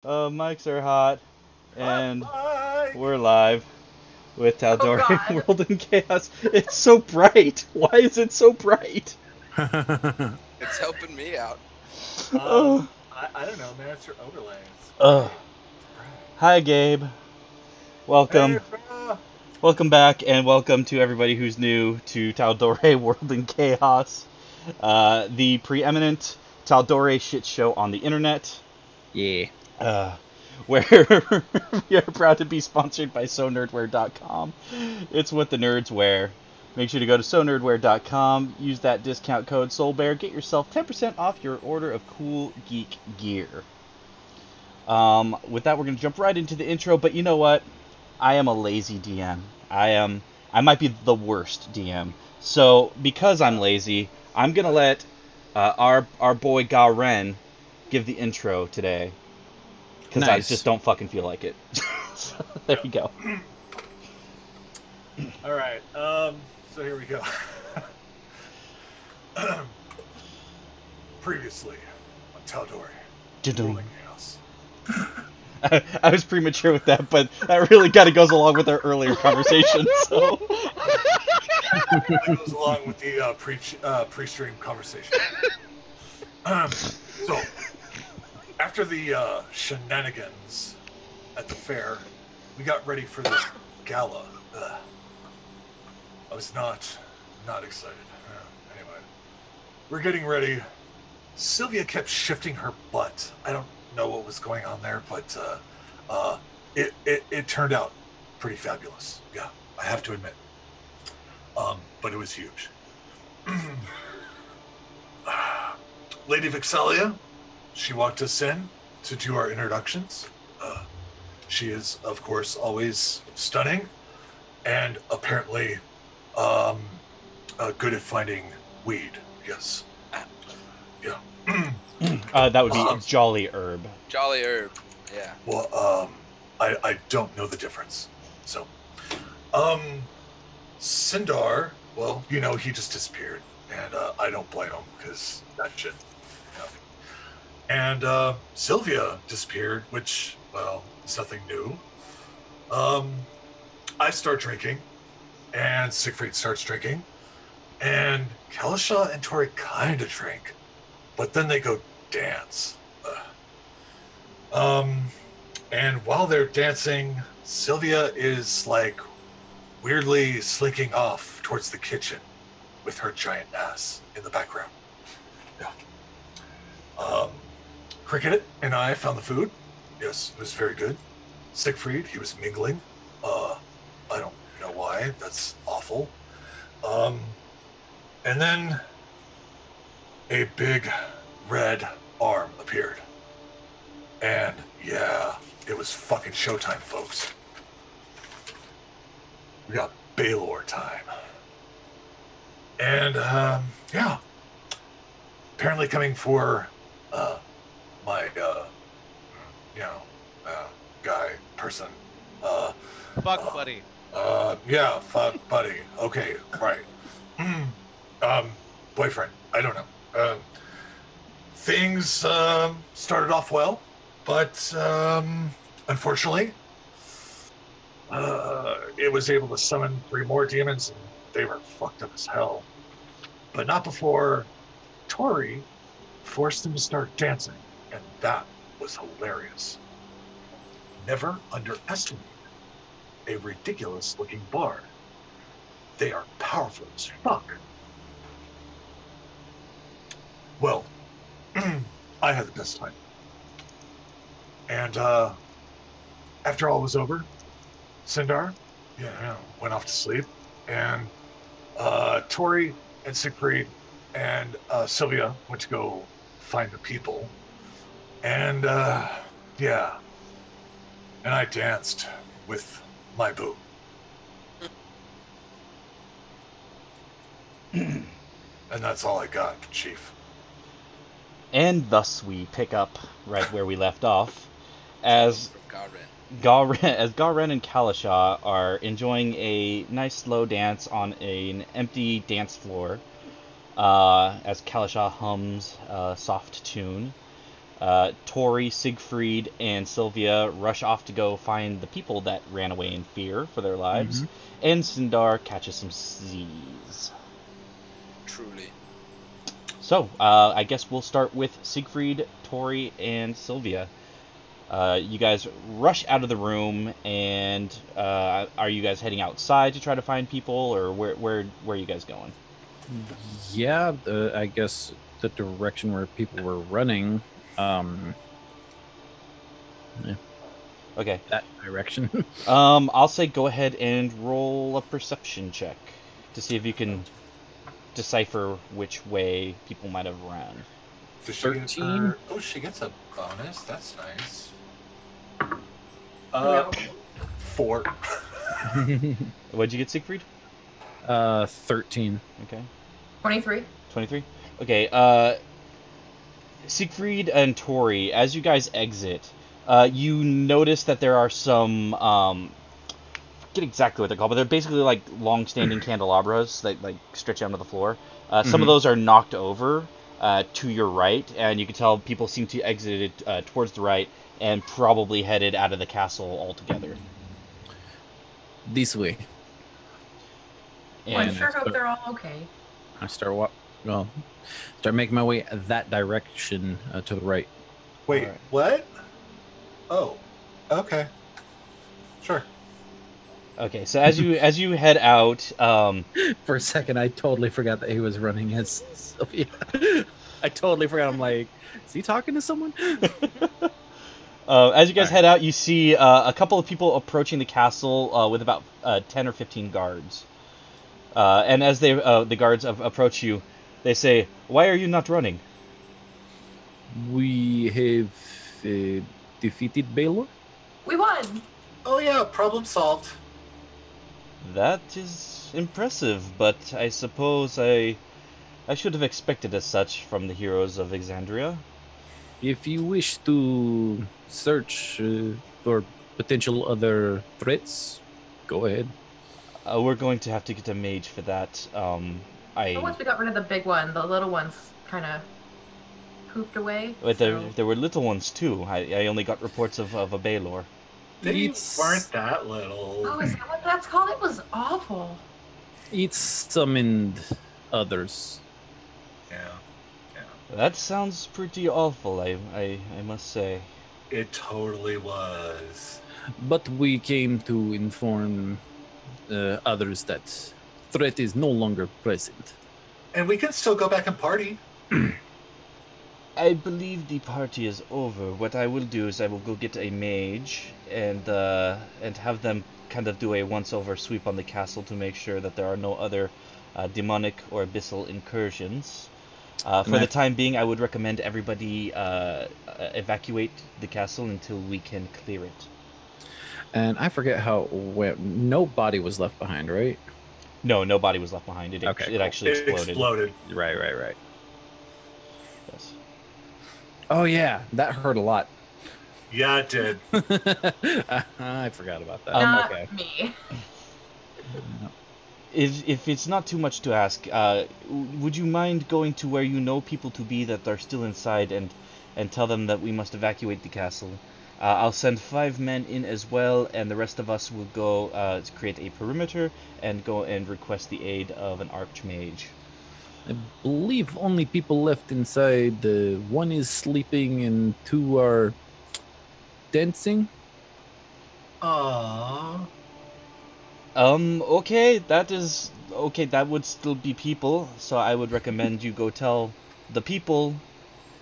Mics are hot, Hot and mic! we're live with Oh Tal'Dorei God. World in Chaos. It's so bright. Why is it so bright? It's helping me out. Oh, I don't know, man. It's your overlay. It's oh. bright. It's bright. Hi, Gabe. Hey, Welcome. bro. Welcome back, and welcome to everybody who's new to Tal'Dorei World in Chaos, the preeminent Tal'Dorei shit show on the internet. Yeah. uh, where we are proud to be sponsored by SoNerdwear.com. It's what the nerds wear. Make sure to go to SoNerdwear.com, use that discount code SoulBear, get yourself 10% off your order of cool geek gear. With that, we're going to jump right into the intro, but you know what? I am a lazy DM. I might be the worst DM. So, because I'm lazy, I'm going to let our boy Garen give the intro today. Because I Nice. just don't fucking feel like it. So, there you go. All right. So here we go. Previously on Tal'Dorei, Dun-dun. Rolling Chaos. I was premature with that, but that really kind of goes along with our earlier conversation. So, That goes along with the pre-stream conversation. So, after the shenanigans at the fair, we got ready for this gala. I was not excited. Anyway, we're getting ready. Sylvia kept shifting her butt. I don't know what was going on there, but it turned out pretty fabulous. Yeah, I have to admit. But it was huge. Lady Vixalia, she walked us in to do our introductions. She is, of course, always stunning and apparently good at finding weed. Yes. Yeah. that would be Jolly Herb. Jolly Herb. Yeah. Well, I don't know the difference. So, Sindar, well, he just disappeared, and I don't blame him because that shit. And Sylvia disappeared, which, well, is nothing new. I start drinking, and Siegfried starts drinking, and Kalisha and Tori kind of drink, but then they go dance. And while they're dancing, Sylvia is like weirdly slinking off towards the kitchen with her giant ass in the background. Yeah. Cricket and I found the food. Yes, it was very good. Siegfried, he was mingling. I don't know why. That's awful. And then a big red arm appeared. And yeah, it was fucking showtime, folks. We got Baylor time. And yeah, apparently coming for my guy person. Fuck buddy. Yeah, fuck buddy. Okay, right. Boyfriend. I don't know. Things started off well, but unfortunately, it was able to summon 3 more demons, and they were fucked up as hell. But not before Tori forced him to start dancing, and that was hilarious. Never underestimate a ridiculous-looking bard. They are powerful as fuck. Well, I had the best time. And after all was over, Sindar, went off to sleep, and Tori and Siegfried and Sylvia went to go find the people, and yeah, and I danced with my boo. And that's all I got, Chief. And thus we pick up right where we left off, as Garen. Garen and Kalisha are enjoying a nice slow dance on an empty dance floor, as Kalisha hums a soft tune. Tori, Siegfried, and Sylvia rush off to go find the people that ran away in fear for their lives, and Sindar catches some Z's. Truly. So, I guess we'll start with Siegfried, Tori, and Sylvia. You guys rush out of the room, and are you guys heading outside to try to find people, or where are you guys going? Yeah, I guess the direction where people were running. Yeah, Okay. that direction. I'll say go ahead and roll a perception check to see if you can decipher which way people might have run. Does she get 13? her... Oh, she gets a bonus. That's nice. 4. What'd you get, Siegfried? 13. Okay. 23. 23? Okay, Siegfried and Tori, as you guys exit, you notice that there are some, I forget exactly what they're called, but they're basically like long-standing candelabras that like stretch out to the floor. Some of those are knocked over to your right, and you can tell people seem to exit towards the right and probably headed out of the castle altogether. This way. Well, I And sure hope they're all okay. I start making my way that direction to the right. Wait, Alright. what? Oh, okay. Sure. okay, so as you head out, For a second, I totally forgot that he was running as Sylvia. I totally forgot. I'm like, is he talking to someone? as you guys head out, you see a couple of people approaching the castle with about 10 or 15 guards. And as the guards approach you, they say, "Why are you not running?" We have defeated Baylor. We won! Oh yeah, problem solved. That is impressive, but I suppose I should have expected as such from the heroes of Exandria. If you wish to search for potential other threats, go ahead. We're going to have to get a mage for that. But once we got rid of the big one, the little ones kind of poofed away. But so... there were little ones too. I only got reports of a Baylor. They It's- weren't that little. Oh, is that what that's called? It was awful. It summoned others. Yeah, That sounds pretty awful, I must say. it totally was. But we came to inform others that threat is no longer present. And we can still go back and party. I believe the party is over. What I will do is I will go get a mage and have them kind of do a once-over sweep on the castle to make sure that there are no other demonic or abyssal incursions. For the time being, I would recommend everybody evacuate the castle until we can clear it. And I forget how no body was left behind, right? No, no body was left behind. It Okay, it cool. actually It exploded. exploded. Right. Yes. Oh yeah, that hurt a lot. Yeah, it did. I forgot about that. Not Okay. me. If it's not too much to ask, would you mind going to where you know people to be that are still inside and tell them that we must evacuate the castle? I'll send 5 men in as well, and the rest of us will go to create a perimeter and go and request the aid of an archmage. I believe only people left inside. One is sleeping and 2 are dancing. Aww. Okay, that would still be people, so I would recommend you go tell the people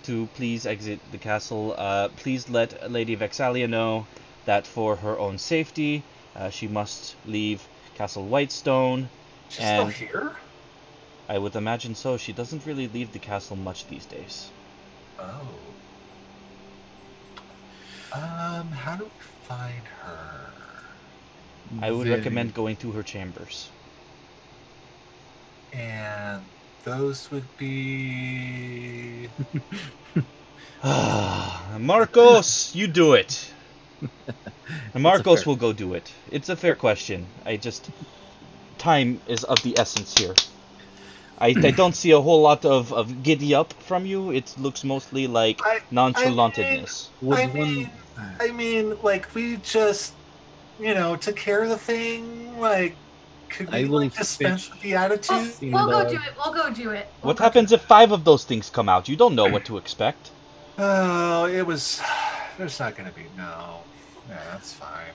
to please exit the castle. Please let Lady Vexalia know that for her own safety, she must leave Castle Whitestone. She's And still here? I would imagine so. She doesn't really leave the castle much these days. Oh. How do we find her? I would Very- recommend going to her chambers. And those would be... Marcos, you do it. Marcos fair- will go do it. It's a fair question. Time is of the essence here. I don't see a whole lot of giddy up from you. It looks mostly like nonchalantedness. I mean, like we just, took care of the thing. Like, could I we will like dispense fetch with the attitude? We'll go do Sindar. it. We'll go do it. What happens if 5 of those things come out? You don't know what to expect. Oh, it was. There's not gonna be no. Yeah, that's fine.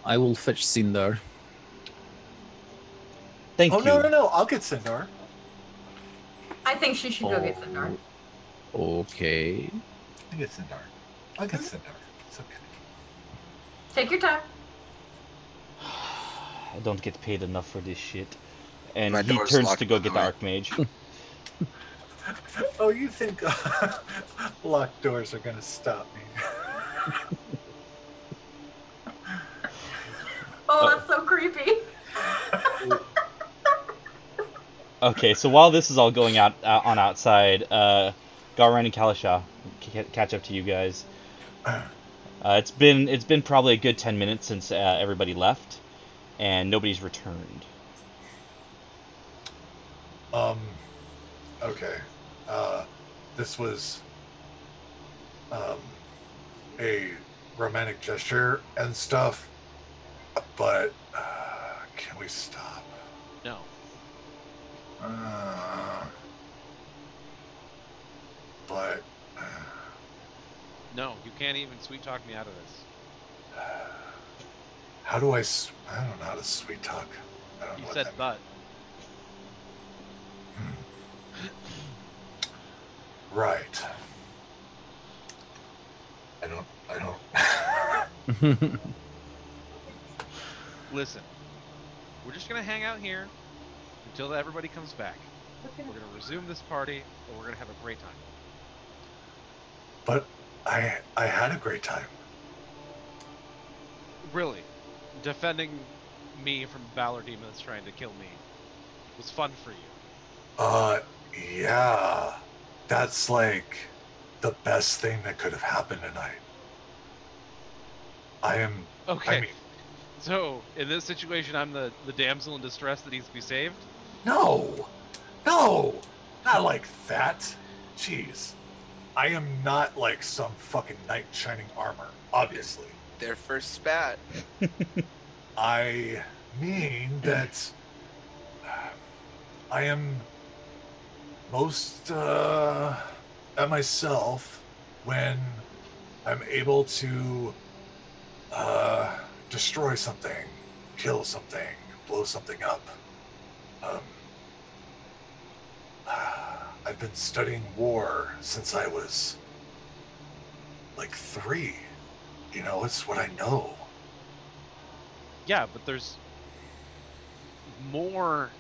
I will fetch Sindar. Thank you. No! I'll get Sindar. I think she should go get Sindar. Okay. I'll get Sindar. It's okay. Take your time. I don't get paid enough for this shit. And My he door's turns locked, to go by get the the way. Archmage. Oh, you think locked doors are gonna stop me? Oh, that's so creepy. Okay, so while this is all going on outside, Garren and Kalisha, catch up to you guys. It's been probably a good 10 minutes since everybody left, and nobody's returned. Okay. This was a romantic gesture and stuff, but can we stop? No. But No, you can't even sweet talk me out of this. how do I don't know how to sweet talk. I don't You know said what but. Right. I don't. Listen, we're just gonna hang out here until everybody comes back. We're gonna resume this party, and we're gonna have a great time. But I had a great time. Really, defending me from Valor demons trying to kill me was fun for you. Yeah. That's like the best thing that could have happened tonight. Okay. I mean, So, in this situation, I'm the damsel in distress that needs to be saved? no, not like that. Jeez. I am not like some fucking knight in shining armor, obviously. Their first spat. I mean that I am most at myself when I'm able to destroy something, kill something, blow something up. I've been studying war since I was like 3. It's what I know. Yeah, but there's more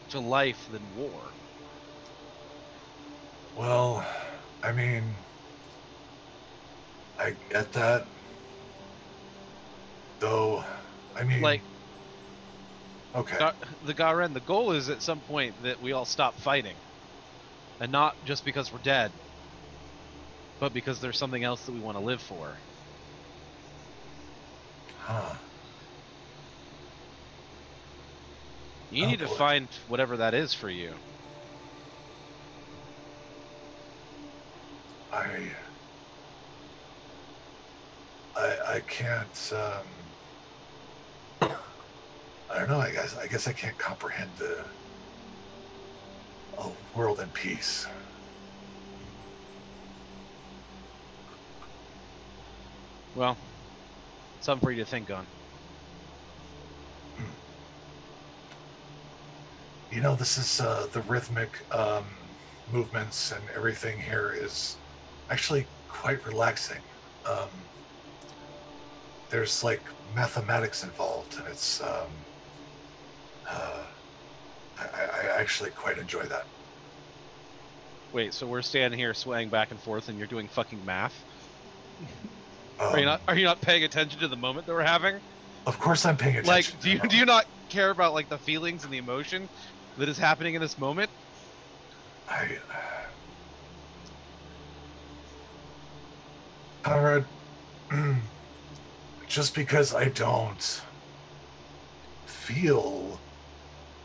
to life than war. Well, I mean, I get that. Though, I mean, Like, okay. the Garen, the goal is at some point that we all stop fighting. And not just because we're dead, but because there's something else that we want to live for. Huh. You need to find whatever that is for you. I can't I don't know, I guess I can't comprehend a world in peace. Well, something for you to think on. This is the rhythmic movements and everything here is actually quite relaxing. There's like mathematics involved, and it's I actually quite enjoy that. Wait, so we're standing here swaying back and forth, and you're doing fucking math? Are you not paying attention to the moment that we're having? Of course, I'm paying attention. Like, do you not care about like the feelings and the emotion that is happening in this moment? Conrad, just because I don't feel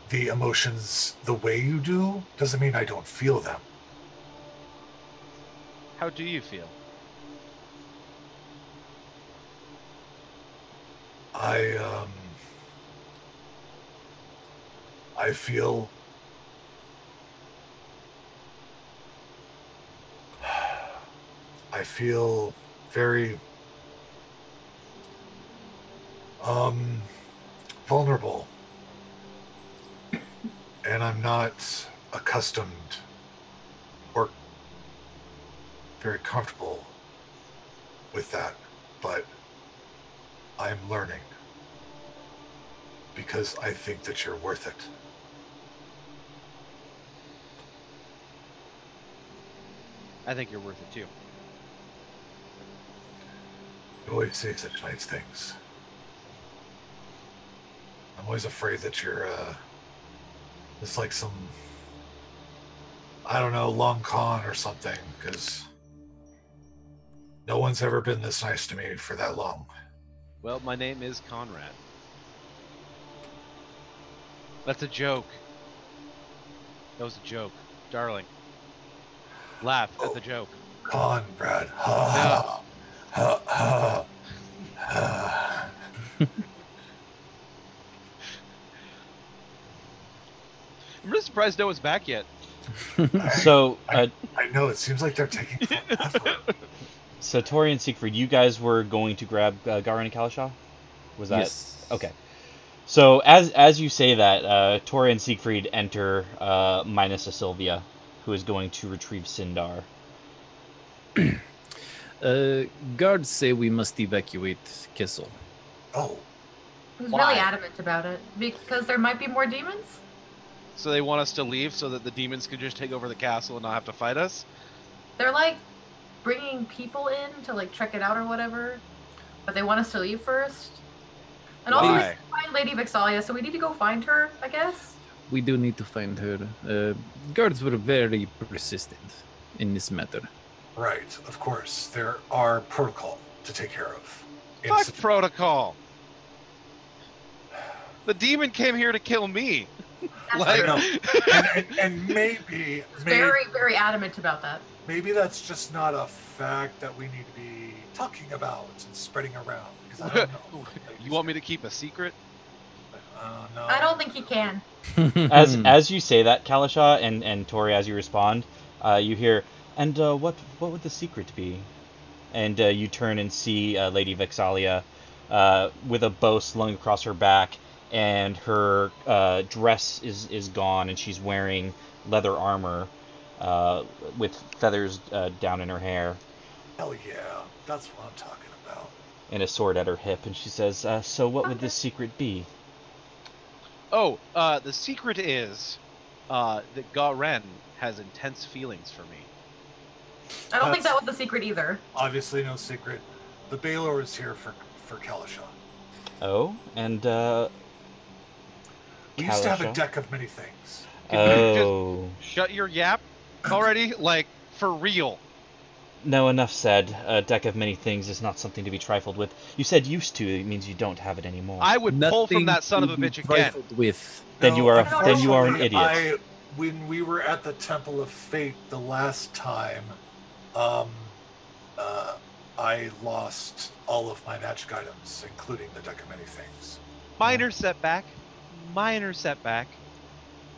the emotions the way you do doesn't mean I don't feel them. How do you feel? I feel very vulnerable, and I'm not accustomed or very comfortable with that, but I'm learning because I think that you're worth it. I think you're worth it too. You always say such nice things. I'm always afraid that you're it's like some, I don't know, long con or something, because no one's ever been this nice to me for that long. Well, my name is Conrad. That's a joke. That was a joke. Darling. Laugh at the joke. Conrad. Ha ha ha ha. I'm really surprised no one's back yet. So, I know, it seems like they're taking forever. so Tori and Siegfried, you guys were going to grab Garin and Kalasha? Was that Yes. okay? So as you say that, Tori and Siegfried enter, minus a Sylvia, who is going to retrieve Sindar. Guards say we must evacuate Kessel. Oh, He's Why? really adamant about it because there might be more demons. So they want us to leave so that the demons can just take over the castle and not have to fight us? They're like bringing people in to like check it out or whatever, but they want us to leave first. And also, we Why? need to find Lady Vixalia, so we need to go find her, I guess. We do need to find her. Guards were very persistent in this matter. right, of course. There are protocol to take care of. Fuck protocol! The demon came here to kill me! That's Like- I know. And maybe, very, very adamant about that. maybe that's just not a fact that we need to be talking about and spreading around. Because I don't know. You want me to keep a secret? No. I don't think he can. As you say that, Kalasha and Tori, as you respond, you hear, and what would the secret be? And you turn and see Lady Vixalia with a bow slung across her back, and her dress is gone, and she's wearing leather armor with feathers down in her hair, Hell yeah, that's what I'm talking about. and a sword at her hip, and she says, so what would this secret be? Oh, the secret is that Garen has intense feelings for me. I don't think that was the secret either. Obviously, no secret. The Baylor is here for Kalasha. Oh, and We used to have a Kalasha? deck of many things. Oh. Shut your yap already? Like, for real. No, enough said. A deck of many things is not something to be trifled with. You said used to, it means you don't have it anymore. I would pull from Nothing that son of to a be bitch again. trifled with. Then you are an unfortunately, idiot. When we were at the Temple of Fate the last time, I lost all of my magic items, including the deck of many things. Minor setback. Minor setback.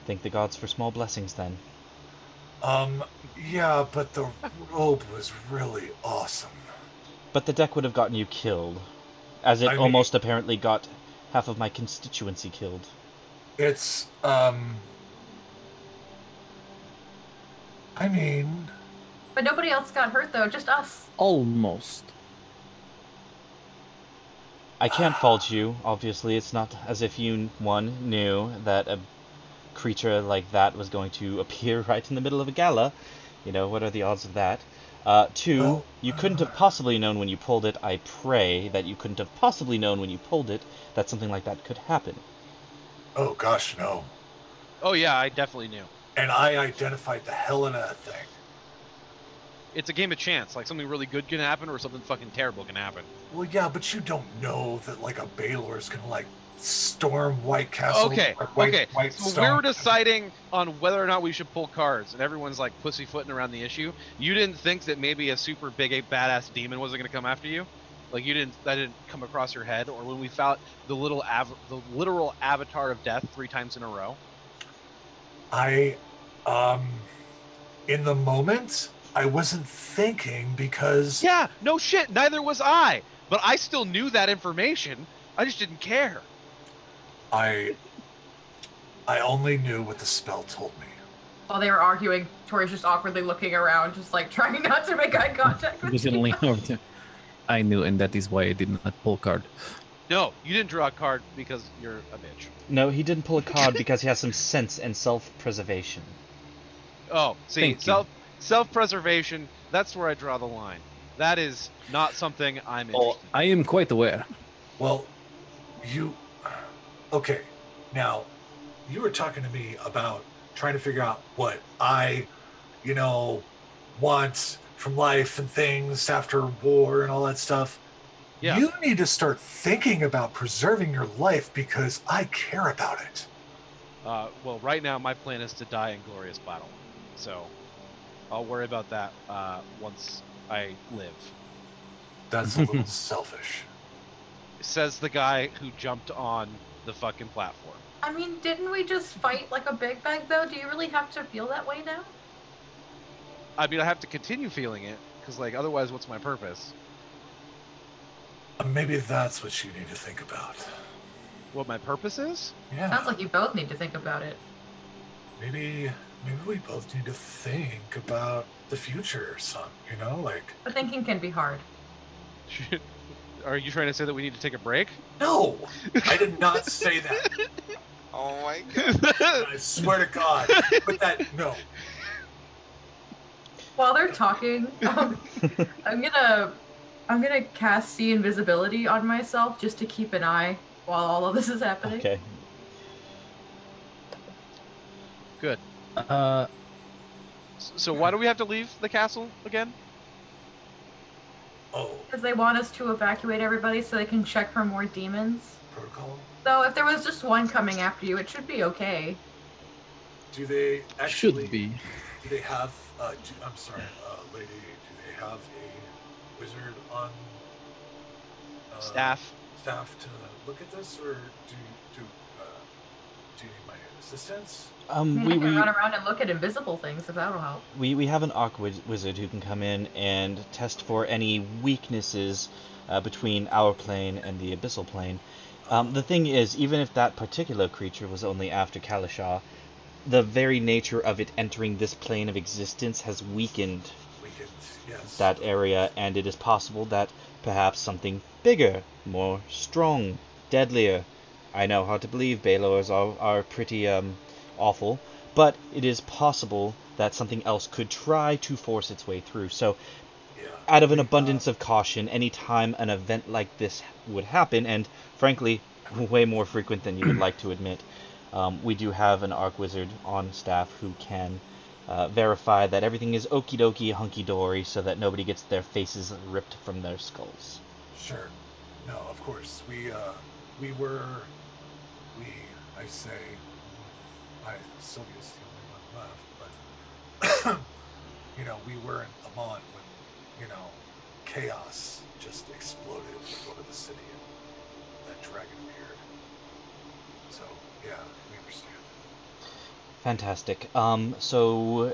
Thank the gods for small blessings, then. Yeah, but the robe was really awesome. But the deck would have gotten you killed, as it I mean- almost apparently got half of my constituency killed. It's, I mean, But nobody else got hurt though, just us. Almost. I can't fault you, obviously. It's not as if you, one, knew that a creature like that was going to appear right in the middle of a gala. You know, what are the odds of that? Two, Well, you couldn't have possibly known when you pulled it. I pray that you couldn't have possibly known when you pulled it that something like that could happen. oh gosh, no. Oh yeah, I definitely knew. And I identified the hell in that thing. It's a game of chance. Like, something really good can happen or something fucking terrible can happen. Well, yeah, but you don't know that, like, a Baylor is gonna, like, storm White Castle. Okay, or White, okay. White So Stone. we're deciding on whether or not we should pull cards, and everyone's like pussyfooting around the issue. You didn't think that maybe a super big, badass demon wasn't going to come after you? Like that didn't come across your head? Or when we found the literal avatar of death 3 times in a row? I, in the moment, I wasn't thinking because Yeah, no shit. Neither was I. But I still knew that information. I just didn't care. I only knew what the spell told me. While they were arguing, Tori's just awkwardly looking around, just like trying not to make eye contact with Just gonna you. lean over to. I knew, and that is why I did not pull card. No, you didn't draw a card because you're a bitch. No, he didn't pull a card because he has some sense and self-preservation. Oh, see, Thank you. self-preservation, that's where I draw the line. That is not something I'm interested in. I am quite aware. Well, okay, now, you were talking to me about trying to figure out what I, want from life and things after war and all that stuff. Yeah. You need to start thinking about preserving your life because I care about it. Well, right now my plan is to die in glorious battle. So I'll worry about that once I live. That's a little selfish. Says the guy who jumped on the fucking platform. I mean, didn't we just fight like a big bag though? Do you really have to feel that way now? I mean, I have to continue feeling it, because, like, otherwise what's my purpose? Maybe that's what you need to think about. What my purpose is? Yeah. Sounds like you both need to think about it. Maybe we both need to think about the future or something, like... But thinking can be hard. Are you trying to say that we need to take a break? No! I did not say that. Oh my god. I swear to God. But no. While they're talking, I'm gonna cast see invisibility on myself just to keep an eye while all of this is happening. Okay. Good. Uh, So why do we have to leave the castle again? Oh, Because they want us to evacuate everybody so they can check for more demons. protocol? So if there was just one coming after you, it should be okay. Do they actually... should be. Do they have... I'm sorry, lady. Do they have a wizard on... Staff. Staff to look at this, or do you need my assistance? I mean, I can run around and look at invisible things if that'll help. We have an Arc Wizard who can come in and test for any weaknesses between our plane and the Abyssal plane. The thing is, even if that particular creature was only after Kalashar, the very nature of it entering this plane of existence has weakened Yes. that area, and it is possible that perhaps something bigger, more strong, deadlier. I know how to believe Baelors are pretty awful, but it is possible that something else could try to force its way through. So, out of an abundance of caution, any time an event like this would happen, and frankly, way more frequent than you would like to admit, we do have an Arc Wizard on staff who can verify that everything is okie dokie, hunky dory, so that nobody gets their faces ripped from their skulls. Sure. No, of course. Sylvia's the only one left, but, we were in Amon when, chaos just exploded over the city and that dragon appeared. So, yeah, we understand. Fantastic. So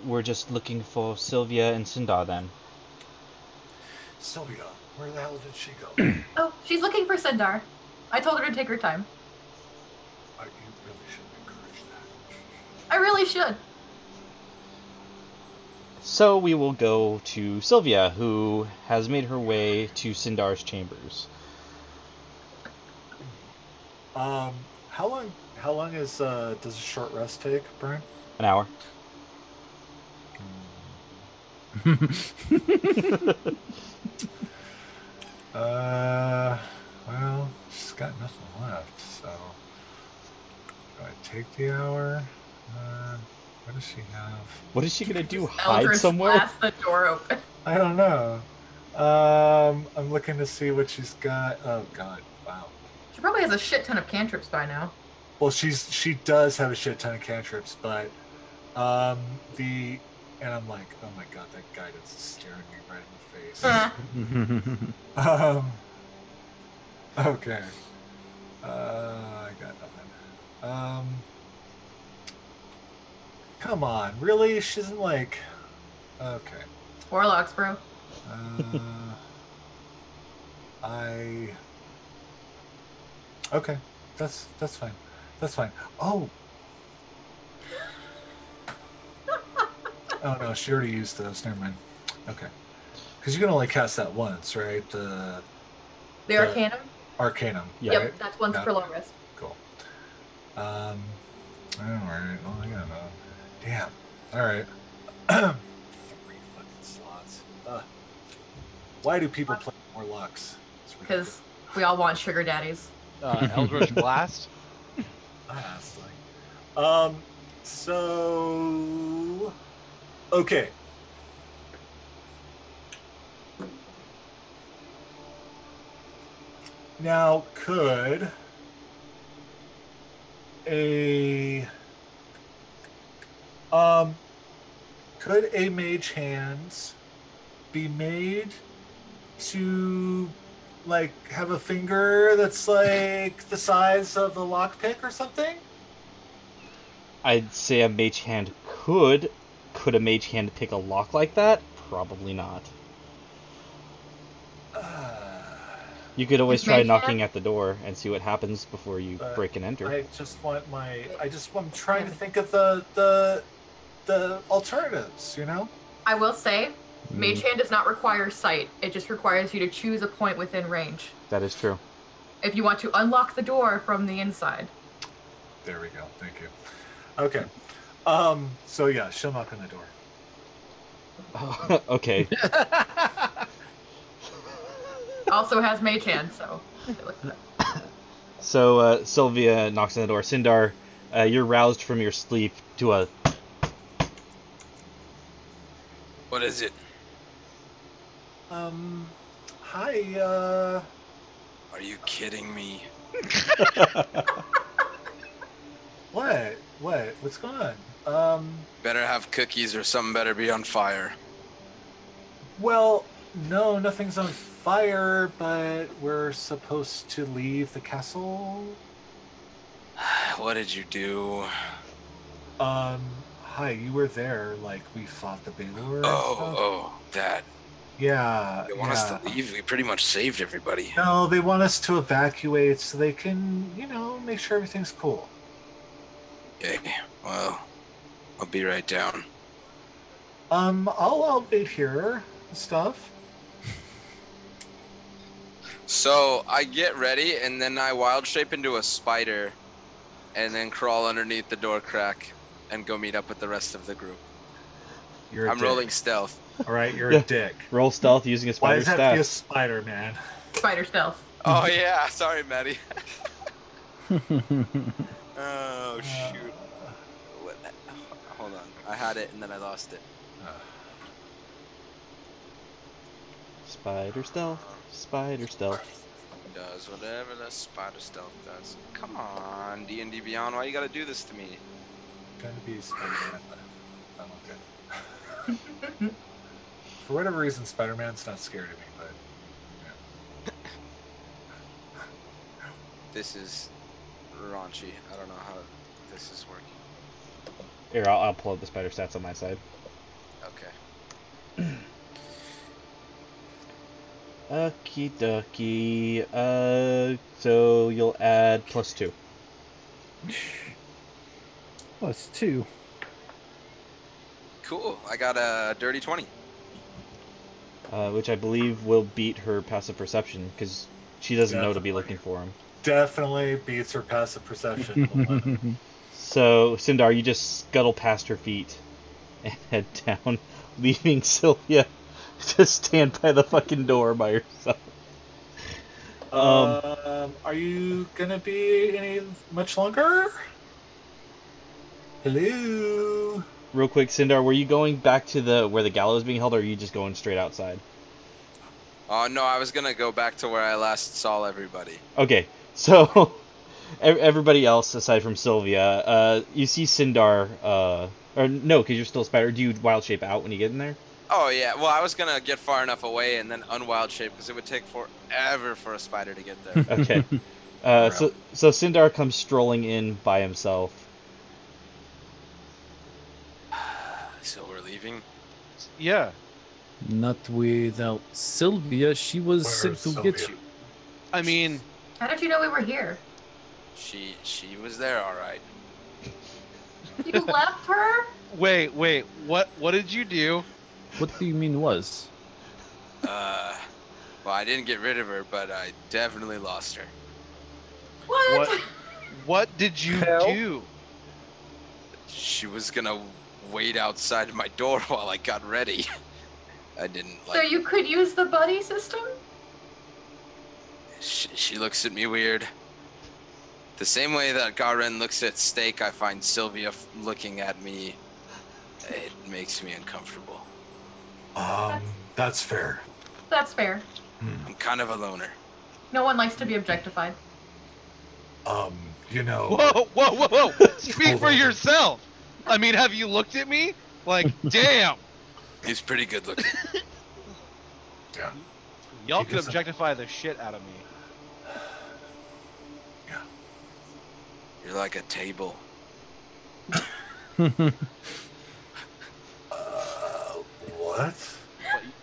we're just looking for Sylvia and Sindar then. Sylvia, where the hell did she go? Oh, she's looking for Sindar. I told her to take her time. You really shouldn't encourage that. I really should. So we will go to Sylvia, who has made her way to Sindar's chambers. How long does a short rest take, Brian? An hour. Well, she's got nothing left, so do I take the hour? What does she have? What is she gonna do? Just Hide Eldritch somewhere? blast the door open. I don't know. I'm looking to see what she's got. Oh God, wow. She probably has a shit ton of cantrips by now. Well, she does have a shit ton of cantrips, but and I'm like, oh my god, that guidance is staring me right in the face. Okay. I got nothing. Come on, really? She isn't like. Okay. Warlocks, bro. Okay, that's fine. That's fine. Oh. Oh no, she already used those. Never mind. Okay. Because you can only cast that once, right? The Arcanum? Arcanum. Yeah. Yep, Right? that's once Yeah. per long rest. Cool. All right. Well, I got damn. All right. 3 fucking slots. Why do people play more Lux? Because we all want sugar daddies. Eldritch Blast. Honestly. So. Okay. Now, could a mage hands be made to like have a finger that's like the size of a lockpick or something? I'd say a mage hand could. Could a mage hand pick a lock like that? Probably not. You could always Is try mage knocking hand? at the door and see what happens before you But break and enter. I'm trying to think of the alternatives, you know? I will say, Mage Hand does not require sight. It just requires you to choose a point within range. That is true. If you want to unlock the door from the inside. There we go. Thank you. Okay. So yeah, she'll knock on the door. Okay. Also has Mage Hand, so. So Sylvia knocks on the door. Sindar, you're roused from your sleep to a. What is it? Hi, Are you kidding me? what? What's going on? Better have cookies or something better be on fire. Well, no, nothing's on fire, but we're supposed to leave the castle. What did you do? Hi, you were there, like, we fought the Baylor and stuff. Oh, that. Yeah, They want us to leave. We pretty much saved everybody. No, they want us to evacuate so they can, make sure everything's cool. Okay, well, I'll be right down. I'll wait here and stuff. So I get ready and then I wild shape into a spider and then crawl underneath the door crack and go meet up with the rest of the group. I'm rolling stealth. All right, you're a dick. Roll stealth using a Why spider does that have to be a staff. spider, man? Spider stealth. Oh yeah, sorry, Maddie. Oh shoot. What? Hold on, I had it and then I lost it. Spider stealth. Spider stealth. Does whatever the spider stealth does. Come on, D&D Beyond, why you gotta do this to me? Trying to be Spider-Man, but I'm okay. For whatever reason, Spider-Man's not scared of me, but This is raunchy. I don't know how this is working. Here, I'll pull up the spider stats on my side. Okay. Okie dokie. So you'll add +2. +2. Cool. I got a dirty 20. Which I believe will beat her passive perception, because she doesn't know to be Definitely. looking for him. definitely beats her passive perception. So, Sindar, you just scuttle past her feet and head down, leaving Sylvia to stand by the fucking door by herself. Are you gonna be any much longer? Hello. Real quick, Sindar, were you going back to where the gallows is being held, or are you just going straight outside? No, I was gonna go back to where I last saw everybody. Okay, So everybody else aside from Sylvia, you see Sindar. Or no, because you're still a spider. Do you wild shape out when you get in there? Oh yeah. Well, I was gonna get far enough away and then unwild shape because it would take forever for a spider to get there. Okay. So Sindar comes strolling in by himself. So we're leaving. Yeah. Not without Sylvia. She was Where's sent to get Sylvia? you. I mean, How did you know we were here? She was there, all right. You left her? wait. What did you do? What do you mean was? Well, I didn't get rid of her, but I definitely lost her. What? What did you Hell? do? She was gonna wait outside my door while I got ready. I didn't So like. you could use the buddy system? She looks at me weird. The same way that Garen looks at steak, I find Sylvia looking at me. It makes me uncomfortable. That's fair. That's fair. I'm kind of a loner. No one likes to be objectified. You know. Whoa! Speak for yourself. I mean, have you looked at me? Like, damn. He's pretty good looking. Yeah. Y'all He could doesn't- objectify the shit out of me. Yeah. You're like a table. What?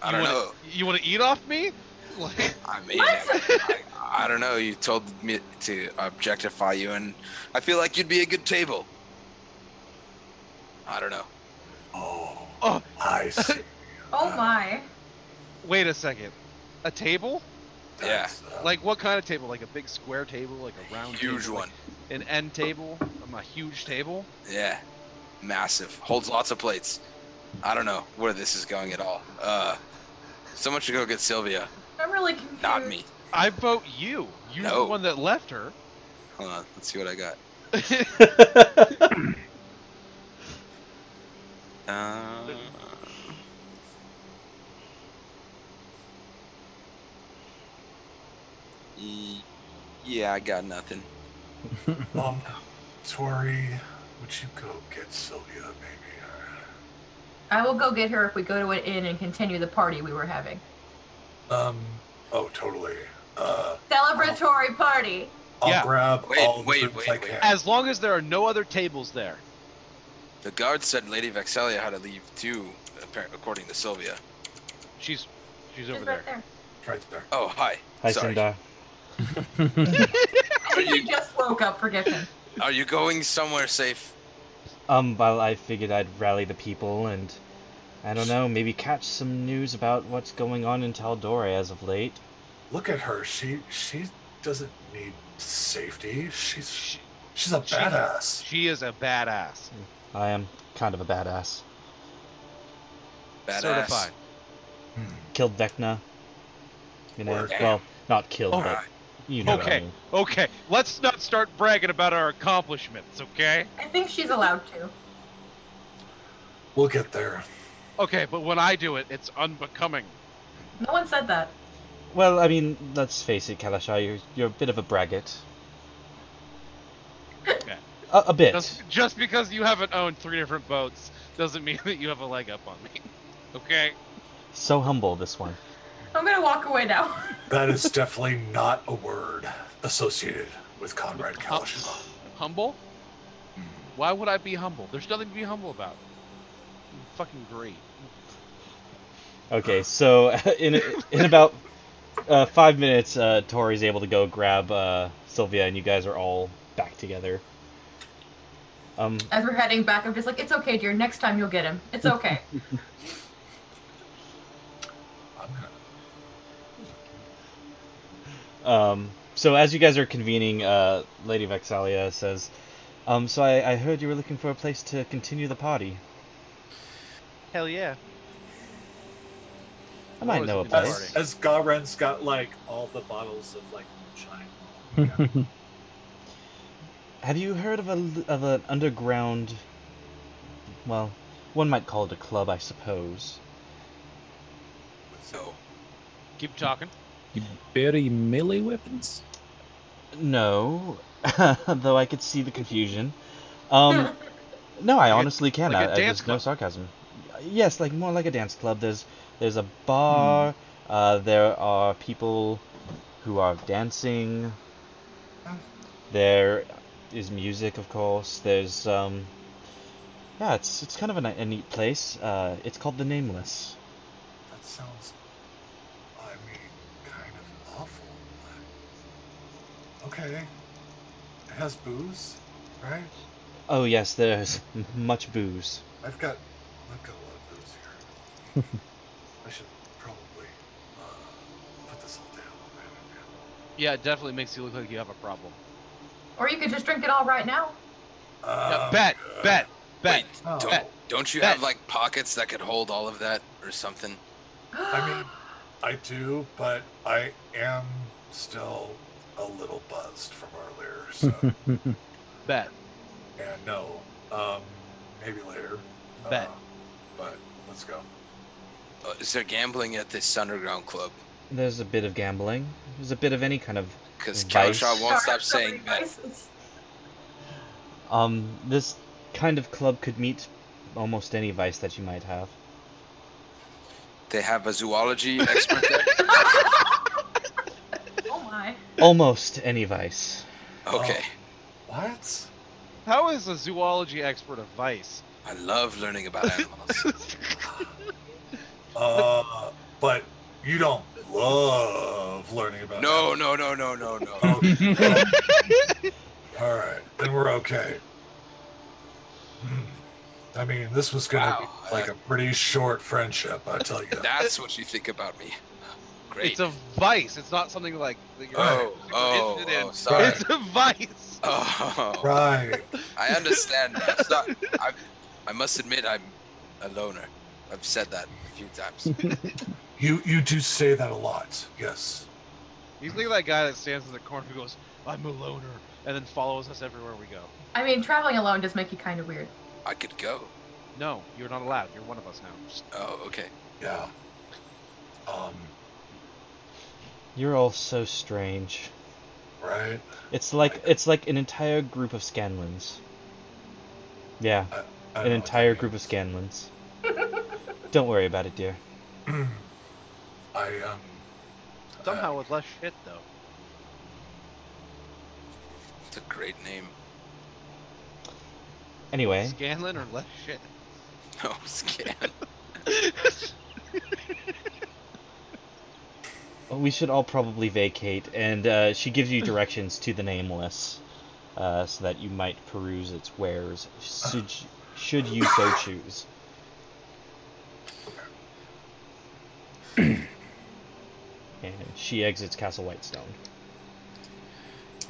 I don't know. You want to eat off me? Like, I mean, What? I don't know. You told me to objectify you, and I feel like you'd be a good table. I don't know. Oh. I see. Oh my. wait a second. A table? Yeah, Like what kind of table? Like a big square table? Like a round huge table? one. Like an end table? A huge table? Yeah, massive. Holds lots of plates. I don't know where this is going at all. Someone should go get Sylvia, I'm really confused. not me. I vote you. You're No. the one that left her. Hold on, let's see what I got. Yeah, I got nothing. Tori, would you go get Sylvia, maybe? I will go get her if we go to an inn and continue the party we were having. Oh, totally. Celebratory party. I'll Yeah. grab Wait, all the wait, drinks wait, I wait. can. As long as there are no other tables there. The guard said Lady Vexelia had to leave too, according to Sylvia. She's She's over right there. there. Right there. Oh, hi. Hi, Sorry. Sindar. He just woke up, forgive him. Are you going somewhere safe? Well, I figured I'd rally the people and, I don't know, maybe catch some news about what's going on in Tal'Dorei as of late. Look at her. She doesn't need safety. She's a badass. She is a badass. I am kind of a badass. Badass. Certified. Killed Vecna. You know, Word. well, not killed, Oh, but you know what I Okay, mean. okay. Let's not start bragging about our accomplishments, okay? I think she's allowed to. We'll get there. Okay, but when I do it, it's unbecoming. No one said that. Well, I mean, let's face it, Kalashar, you're a bit of a braggart. Okay. A bit. Just because you haven't owned 3 different boats doesn't mean that you have a leg up on me. Okay? So humble, this one. I'm gonna walk away now. That is definitely not a word associated with Conrad Kalashar. Humble? Why would I be humble? There's nothing to be humble about. I'm fucking great. Okay, so in about 5 minutes, Tori's able to go grab Sylvia, and you guys are all back together. As we're heading back, I'm just like, it's okay, dear. Next time you'll get him. It's okay. So as you guys are convening, Lady Vexalia says, so I heard you were looking for a place to continue the party. Hell yeah. I might Always know a a good place. party. As Garen's got like all the bottles of like moonshine. Have you heard of an underground? Well, one might call it a club, I suppose. No. Keep talking. You bury melee weapons? No, though I could see the confusion. No, I honestly can. like a dance There's no club. sarcasm. Yes, like more like a dance club. There's a bar. There are people who are dancing. There is music, of course. There's yeah, it's kind of a neat place. It's called the Nameless. That sounds, I mean, kind of awful. But... Okay. It has booze, right? Oh yes, there's much booze. I've got a lot of booze here. I should probably put this all down. Yeah, it definitely makes you look like you have a problem. Or you could just drink it all right now. Yeah, bet. Wait, Oh. don't you Bet. have like pockets that could hold all of that or something? I mean, I do, but I am still a little buzzed from earlier, so Bet. and no, maybe later. Bet. But let's go. Is there gambling at this underground club? There's a bit of gambling. There's a bit of any kind of Because vice. Cowshot won't stop So saying many bet. vices. This kind of club could meet almost any vice that you might have. They have a zoology expert there. Oh my. Almost any vice. Okay. What? How is a zoology expert a vice? I love learning about animals. But you don't love learning about. No. Okay. All right, then we're okay. I mean, this was gonna Wow. be like a pretty short friendship, I tell you. That's what you think about me. Great. It's a vice. It's not something like that you're Oh, super interested in. sorry. It's a vice. Oh, Right. I understand now. I must admit, I'm a loner. I've said that a few times. You do say that a lot. Yes. He's like that guy that stands in the corner who goes, "I'm a loner," and then follows us everywhere we go. I mean, traveling alone does make you kind of weird. I could go. No, you're not allowed. You're one of us now. Oh, okay. Yeah. You're all so strange. Right. It's like an entire group of Scanlans. Yeah, I an don't know entire what group of Scanlans. Don't worry about it, dear. that means. Somehow with less shit though. It's a great name. Anyway, Scanlan or less shit? No, scan. we should all probably vacate, and she gives you directions to the Nameless, so that you might peruse its wares, should you so choose. And she exits Castle Whitestone.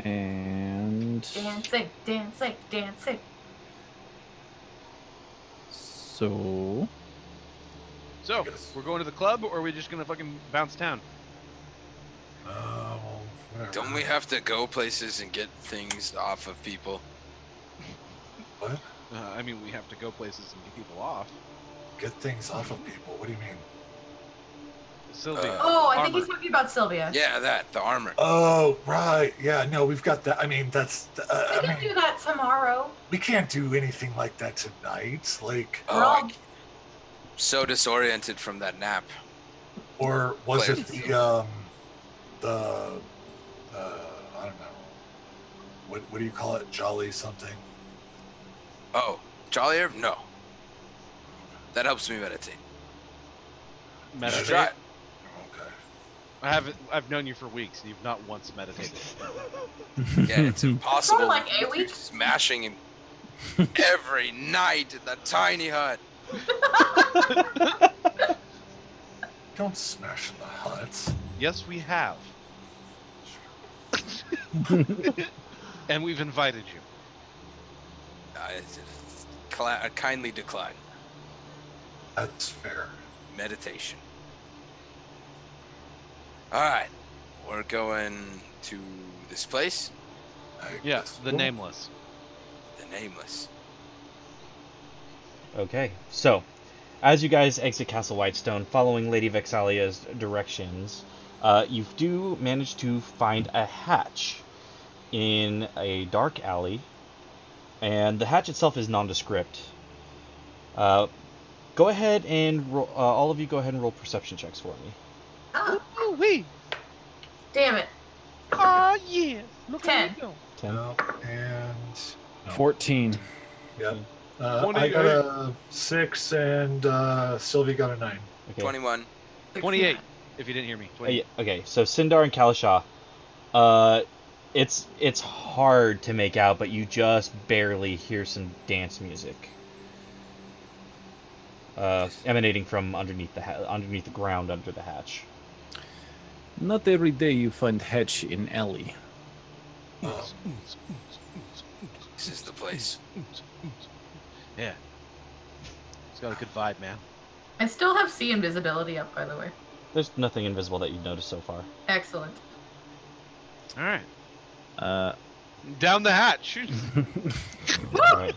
And Dancing, dancing, dancing. so So, we're going to the club, or are we just gonna fucking bounce town? Well, whatever. Don't we have to go places and get things off of people? What? I mean, we have to go places and get people off. Get things off of people. What do you mean? Sylvia. Oh, I think armor. he's talking about Sylvia. Yeah, the armor. Oh, right. Yeah, no, we've got that. I mean, that's. We I can mean, do that tomorrow. we can't do anything like that tonight. Like, We're all- I'm so disoriented from that nap. or was Claire. it the I don't know. What do you call it? Jolly something? Oh, Jollier? No. That helps me meditate. You should Meditate. try it. Okay. I've known you for weeks, and you've not once meditated. Yeah, it's impossible. like a week. Smashing him every night in that tiny hut. Don't smash in the huts. Yes, we have, and we've invited you. Kindly decline. That's fair. Meditation. Alright. We're going to this place. I Yeah, guess the we'll- Nameless. The Nameless. Okay, so as you guys exit Castle Whitestone, following Lady Vexalia's directions, you do manage to find a hatch in a dark alley, and the hatch itself is nondescript. Go ahead and roll, all of you go ahead and roll perception checks for me. Ooh wee! Damn it. Oh yeah! Look 10. at you go. 10. No, and no. 14. Yep. 28. I got a 6 and Sylvie got a 9. Okay. 21. 28. If you didn't hear me. 28. Okay, so Sindar and Kalisha, it's hard to make out, but you just barely hear some dance music emanating from underneath the ground under the hatch. Not every day you find hatch in alley. Oh, This is the place. Yeah. It's got a good vibe, man. I still have sea invisibility up, by the way. There's nothing invisible that you've noticed so far. Excellent. All right. Uh, Down the hatch. Alright.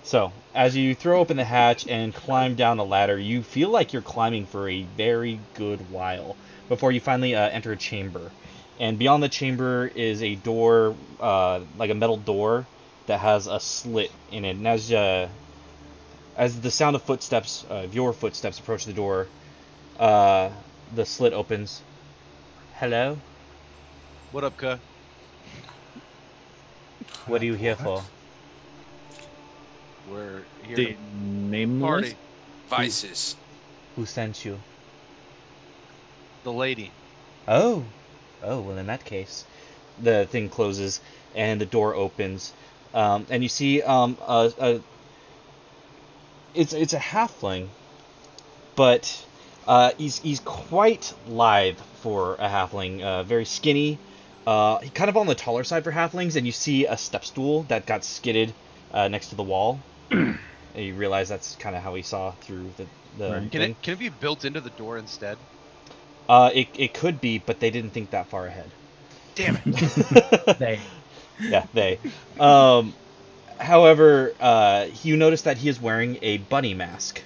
So, as you throw open the hatch and climb down a ladder, you feel like you're climbing for a very good while before you finally enter a chamber. And beyond the chamber is a door, like a metal door, that has a slit in it. And as the sound of footsteps, your footsteps approach the door, the slit opens. Hello? What up, cuh? What are you here for? We're here the to nameless? party. Vices. Who sent you? The lady. Oh, well, in that case, the thing closes and the door opens, and you see it's a halfling, but he's quite lithe for a halfling, very skinny, kind of on the taller side for halflings, and you see a step stool that got skidded next to the wall, and you realize that's kind of how he saw through the Right. thing. Can it be built into the door instead? It could be, but they didn't think that far ahead. Damn it. They. Yeah, they. However, you notice that he is wearing a bunny mask.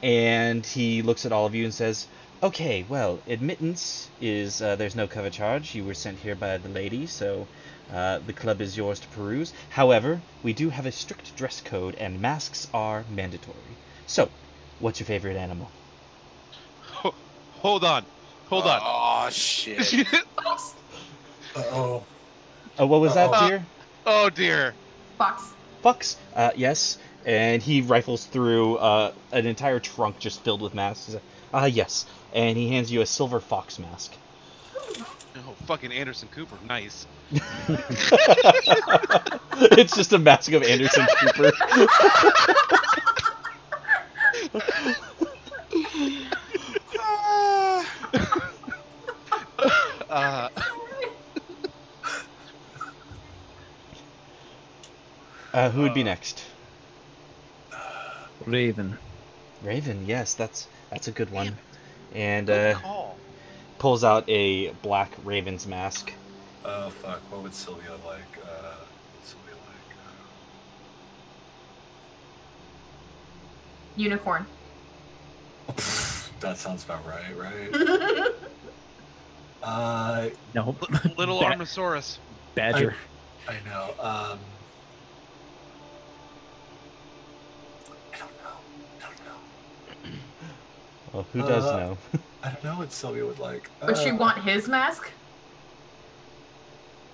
And he looks at all of you and says, "Okay, well, admittance is, there's no cover charge. You were sent here by the lady, so the club is yours to peruse. However, we do have a strict dress code, and masks are mandatory. So, what's your favorite animal?" Hold on. Oh, shit. Uh-oh. What was that, Uh-oh. dear? Oh dear. Fox. Fox? Yes. And he rifles through an entire trunk just filled with masks. He says, yes. And he hands you a silver fox mask. Oh, fucking Anderson Cooper. Nice. It's just a mask of Anderson Cooper. Who would be next? Raven. Raven, yes, that's a good one. And Good call. pulls out a black raven's mask. Oh, fuck. What would Sylvia like? Unicorn. That sounds about right? No. Little Armosaurus. Badger. I know. I don't know. Well, who does know? I don't know what Sylvia would like. Would she want his mask?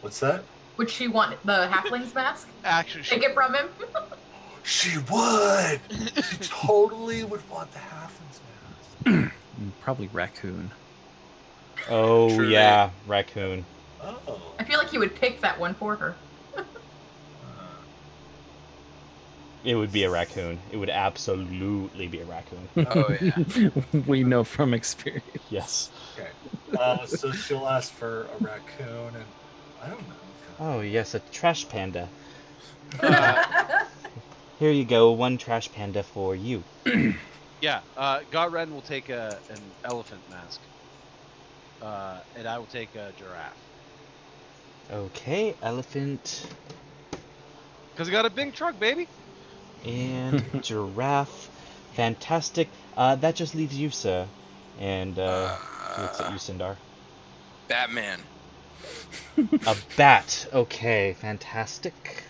What's that? Would she want the halfling's mask? Actually, Take it from him? She would! She totally would want the halfling's mask. Probably raccoon. Oh, True yeah, raccoon. Oh. I feel like he would pick that one for her. It would be a raccoon. It would absolutely be a raccoon. Oh, yeah. We know from experience. Yes. Okay. So she'll ask for a raccoon, and I don't know. Oh, yes, a trash panda. Here you go, one trash panda for you. Yeah, Godren will take an elephant mask. And I will take a giraffe. Okay, elephant Because I got a big truck, baby. and giraffe. Fantastic. That just leaves you, sir. And looks at you, Sindar. Batman. A bat. Okay, fantastic.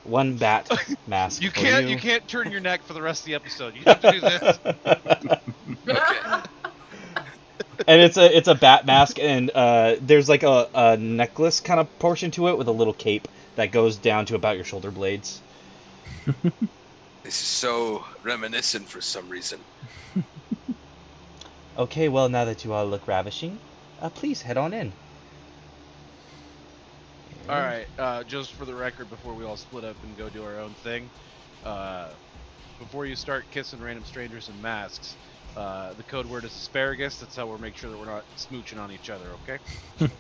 One bat mask. You for can't can't turn your neck for the rest of the episode. You have to do this. And it's a bat mask, and there's like a necklace kind of portion to it with a little cape that goes down to about your shoulder blades. This is so reminiscent for some reason. Okay, well, now that you all look ravishing, please head on in. All right, just for the record, before we all split up and go do our own thing, before you start kissing random strangers in masks, the code word is asparagus. That's how we'll make sure that we're not smooching on each other, okay?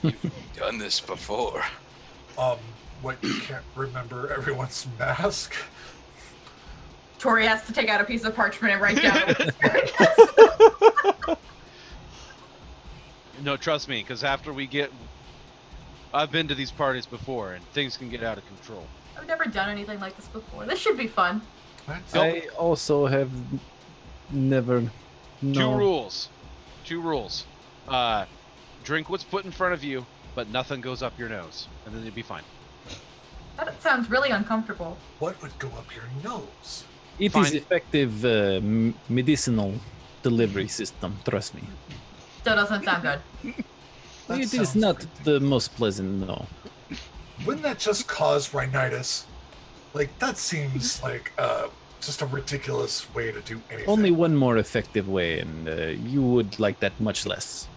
You've done this before. What, you can't remember everyone's mask? Tori has to take out a piece of parchment and write down asparagus. No, trust me, because after we get... I've been to these parties before, and things can get out of control. I've never done anything like this before. This should be fun. I also have never. No. Two rules. Drink what's put in front of you, but nothing goes up your nose, and then you'll be fine. That sounds really uncomfortable. What would go up your nose? It Fine. is effective medicinal delivery system. Trust me. Still doesn't sound good. That It is sounds not ridiculous. the most pleasant, no. Wouldn't that just cause rhinitis? Like, that seems like just a ridiculous way to do anything. Only one more effective way, and you would like that much less.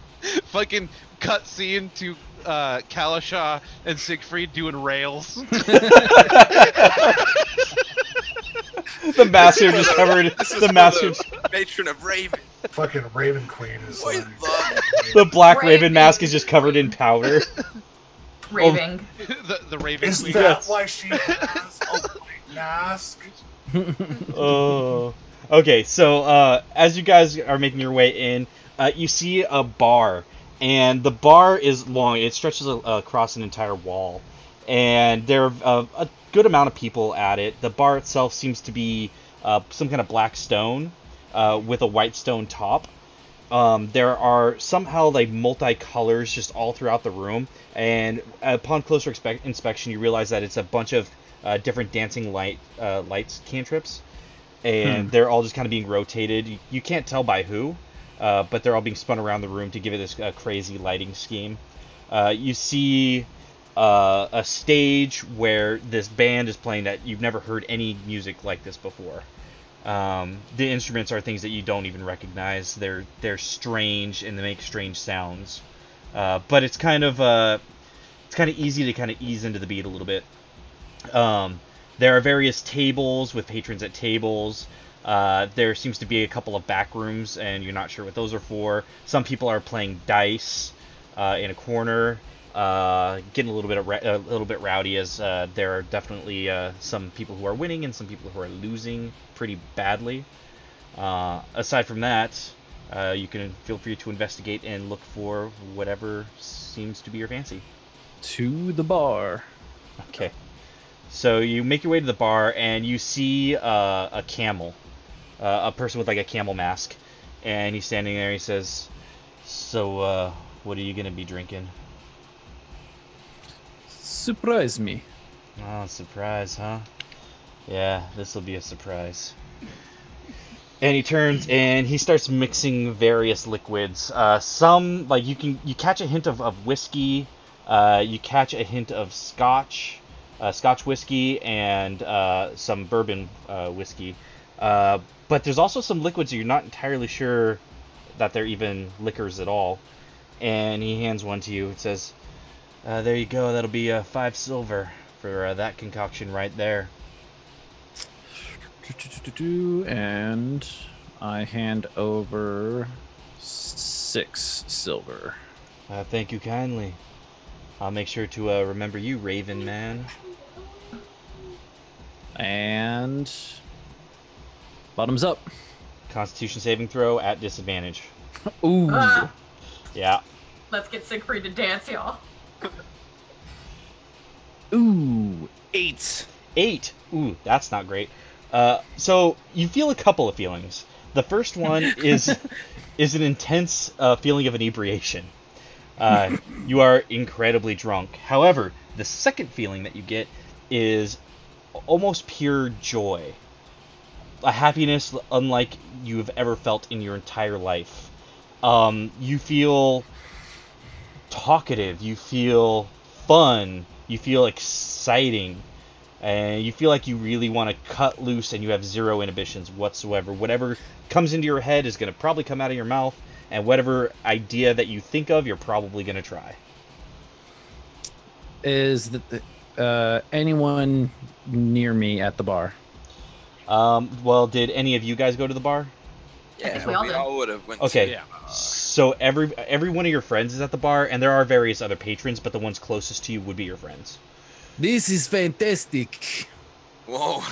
Fucking cut scene to Kalasha and Siegfried doing rails. The master just covered. The master. Matron of Raven. Fucking Raven Queen is Boy, like... love. The black Raven. raven mask is just covered in powder. Raving. the Raven Is Queen. that why she has a white mask? Oh. Okay, so as you guys are making your way in, you see a bar, and the bar is long. It stretches across an entire wall, and there are a good amount of people at it. The bar itself seems to be some kind of black stone with a white stone top. There are somehow like multi-colors just all throughout the room, and upon closer inspection, you realize that it's a bunch of different dancing lights cantrips, and they're all just kind of being rotated. You can't tell by who, but they're all being spun around the room to give it this crazy lighting scheme. You see a stage where this band is playing that you've never heard any music like this before. The instruments are things that you don't even recognize. They're strange and they make strange sounds. But it's kind of easy to kind of ease into the beat a little bit. There are various tables with patrons at tables. There seems to be a couple of back rooms, and you're not sure what those are for. Some people are playing dice in a corner, getting a little bit rowdy, as there are definitely some people who are winning and some people who are losing pretty badly. Aside from that, you can feel free to investigate and look for whatever seems to be your fancy. To the bar. Okay. So you make your way to the bar, and you see a camel, a person with like a camel mask, and he's standing there. He says, "So, what are you gonna be drinking?" Surprise me. Oh, surprise, huh? Yeah, this will be a surprise. And he turns and he starts mixing various liquids. Some like you catch a hint of whiskey. You catch a hint of Scotch whiskey, and some bourbon whiskey. But there's also some liquids that you're not entirely sure that they're even liquors at all. And he hands one to you. It says, "There you go. That'll be 5 silver for that concoction right there." And I hand over 6 silver. Thank you kindly. I'll make sure to remember you, Raven Man. And bottoms up. Constitution saving throw at disadvantage. Ooh. Yeah. Let's get Siegfried to dance, y'all. Ooh. 8. 8. Ooh, that's not great. So you feel a couple of feelings. The first one is an intense feeling of inebriation. You are incredibly drunk. However, the second feeling that you get is almost pure joy. A happiness unlike you've ever felt in your entire life. You feel talkative, you feel fun, you feel exciting, and you feel like you really want to cut loose and you have zero inhibitions whatsoever. Whatever comes into your head is going to probably come out of your mouth, and whatever idea that you think of, you're probably going to try. Is anyone near me at the bar? Well, did any of you guys go to the bar? Yeah, we all all would have went Okay. to Yeah. So every one of your friends is at the bar, and there are various other patrons, but the ones closest to you would be your friends. This is fantastic. Whoa.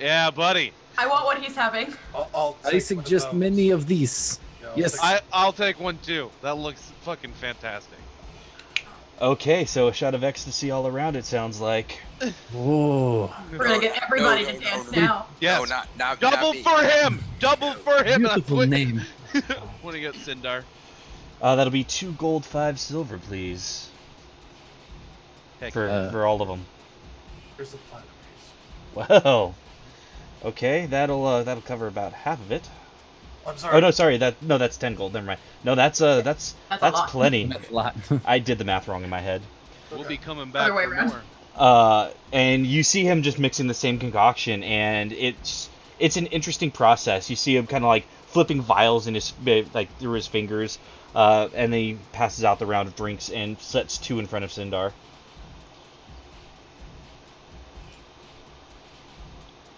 Yeah, buddy. I want what he's having. I'll I take one suggest of those. many of these. Yeah, Yes. I'll take one too. That looks fucking fantastic. Okay, so a shot of ecstasy all around, it sounds like. Oh, We're gonna get everybody to dance now. Yes. No, not Double me. for him! Double for him! beautiful name. When you get Sindar. That'll be 2 gold, 5 silver, please, Heck, for all of them. Here's a platinum piece. Well, okay, that'll cover about half of it. I'm sorry. Oh no, sorry, that's 10 gold. Never mind. No, that's a lot. plenty. That's a lot. I did the math wrong in my head. we'll be coming back Other way for around. more. And you see him just mixing the same concoction, and it's an interesting process. You see him kind of like flipping vials in his through his fingers, and then he passes out the round of drinks and sets 2 in front of Sindar.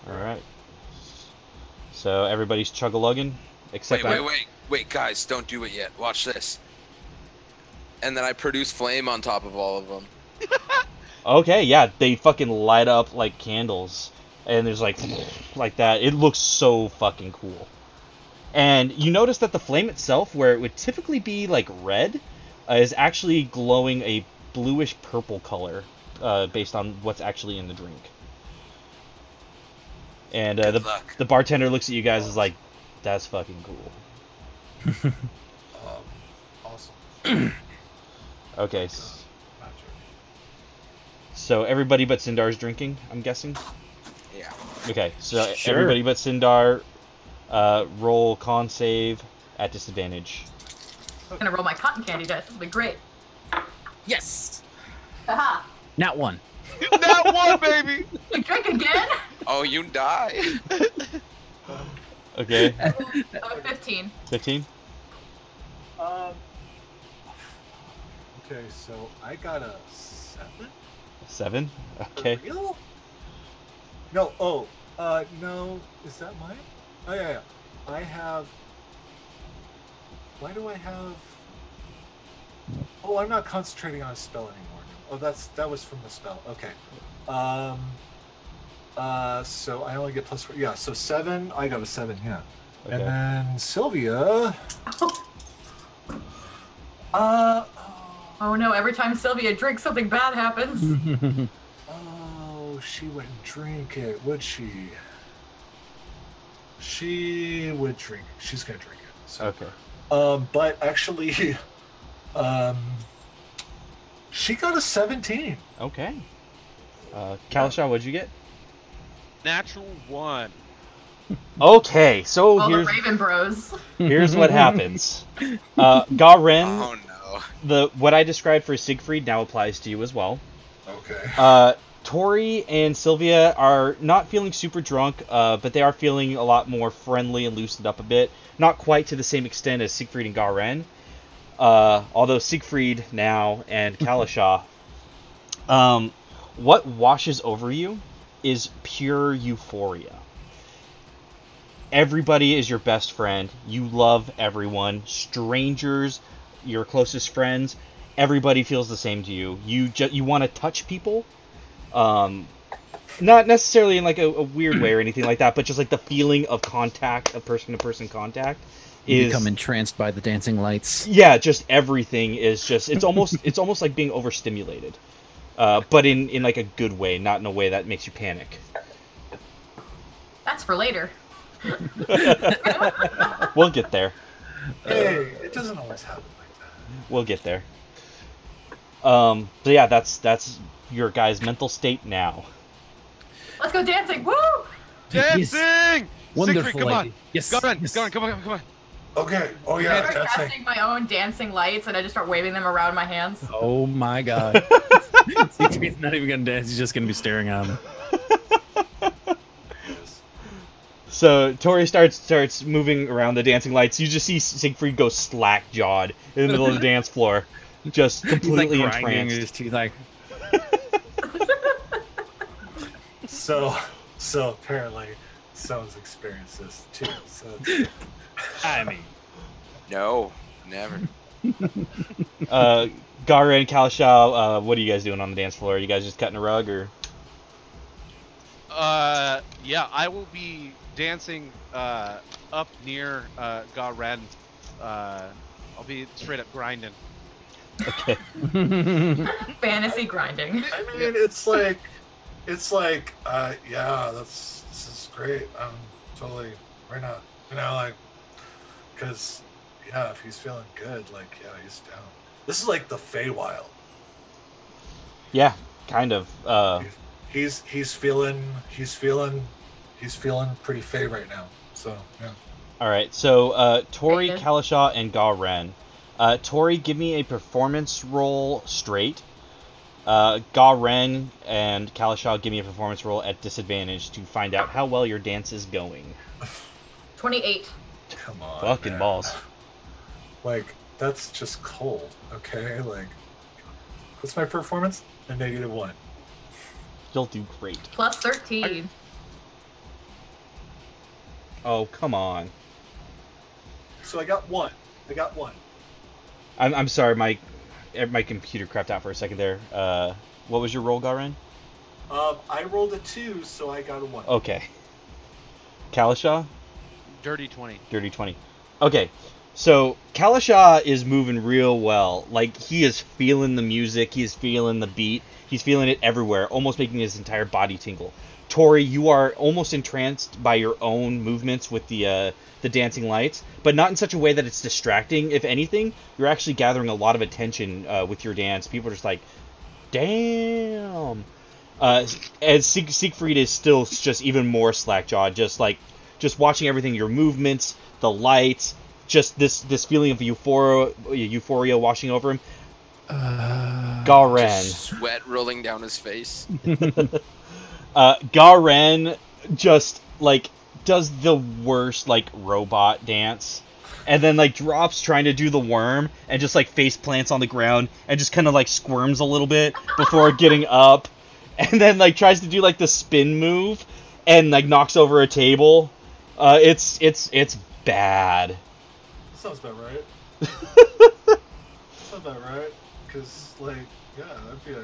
All right. So everybody's chug-a-lugging, except Wait, guys, don't do it yet. Watch this. And then I produce flame on top of all of them. Okay, yeah, they fucking light up like candles, and there's like that. It looks so fucking cool. And you notice that the flame itself, where it would typically be like red, is actually glowing a bluish purple color, based on what's actually in the drink. And Good luck. the bartender looks at you guys and is like, "That's fucking cool." Awesome. Okay, Magic. so everybody but Sindar's drinking, I'm guessing. Yeah. Okay, so Sure. everybody but Sindar, roll con save at disadvantage. I'm gonna roll my cotton candy dice. It'll be great. Yes. Haha. Not one. Not one, baby! You drink again? Oh, you die. Okay, 15. 15. Okay, so I got a 7. 7. For Okay. real? No. No. Is that mine? Oh yeah. I have. Why do I have? Oh, I'm not concentrating on a spell anymore. Oh, that was from the spell. Okay. So I only get +4. Yeah. So 7. I got a 7. Yeah. Okay. And then Sylvia. Oh no, every time Sylvia drinks, something bad happens. Oh, she wouldn't drink it, would she? She would drink it. She's gonna drink it. So. Okay. But actually, she got a 17. Okay. Kalisha, what'd you get? Natural 1. Okay, so All the Raven Bros. here's what happens. Garen, Oh no. what I described for Siegfried now applies to you as well. Okay. Tori and Sylvia are not feeling super drunk, but they are feeling a lot more friendly and loosened up a bit. Not quite to the same extent as Siegfried and Garen. Although Siegfried now and Kalisha, what washes over you is pure euphoria. Everybody is your best friend. You love everyone. Strangers, your closest friends, everybody feels the same to you. You want to touch people. Not necessarily in like a weird way or anything like that, but just like the feeling of contact, of person-to-person contact, You is become entranced by the dancing lights. yeah. Just everything is just it's almost like being overstimulated, but in like a good way, not in a way that makes you panic. That's for later. We'll get there. Hey, it doesn't always happen like that. We'll get there. So yeah, that's your guys' mental state now. Let's go dancing! Woo! Dancing! Wonderful Siegfried, come on. lady. Yes. Go on, yes. come on. Okay. Oh I yeah, start dancing. casting my own dancing lights, and I just start waving them around my hands. Oh my god. Siegfried's not even gonna dance, he's just gonna be staring at him. So Tori starts moving around the dancing lights. You just see Siegfried go slack-jawed in the middle of the dance floor, just completely He's like grinding entranced. his teeth like. So apparently, someone's experienced this too. So I mean, No, never. Gara and Kalashao, what are you guys doing on the dance floor? Are you guys just cutting a rug, or? Yeah, I will be dancing up near Garen. I'll be straight up grinding. Okay. Fantasy grinding. I mean, it's like, yeah, this is great. I'm totally, why not? You know, like, because, yeah, if he's feeling good, like, yeah, he's down. This is like the Feywild. Yeah, kind of. He's feeling pretty Fey right now. So yeah. All right, so Tori, Very good. Kalashao, and Garen. Tori, give me a performance roll straight. Garen and Kalashao, give me a performance roll at disadvantage to find out how well your dance is going. 28. Come on. Fucking man. balls. Like, that's just cold, okay? Like, what's my performance? A -1. You'll do great. Plus 13. Oh, come on. So I got one. I'm sorry, my computer crapped out for a second there. What was your roll, Garen? I rolled a 2, so I got a 1. Okay. Kalashao? Dirty 20. Dirty 20. Okay, so Kalashao is moving real well. Like, he is feeling the music, he is feeling the beat, he's feeling it everywhere, almost making his entire body tingle. Tori, you are almost entranced by your own movements with the dancing lights, but not in such a way that it's distracting. If anything, you're actually gathering a lot of attention with your dance. People are just like, damn. As Siegfried is still just even more slack-jawed, just watching everything, your movements, the lights, just this feeling of euphoria washing over him. Garen. Just sweat rolling down his face. Garen just does the worst robot dance, and then drops trying to do the worm and just face plants on the ground and just kind of squirms a little bit before getting up, and then tries to do the spin move and knocks over a table. It's bad. Sounds about right. Sounds about right. Because, yeah, I'd be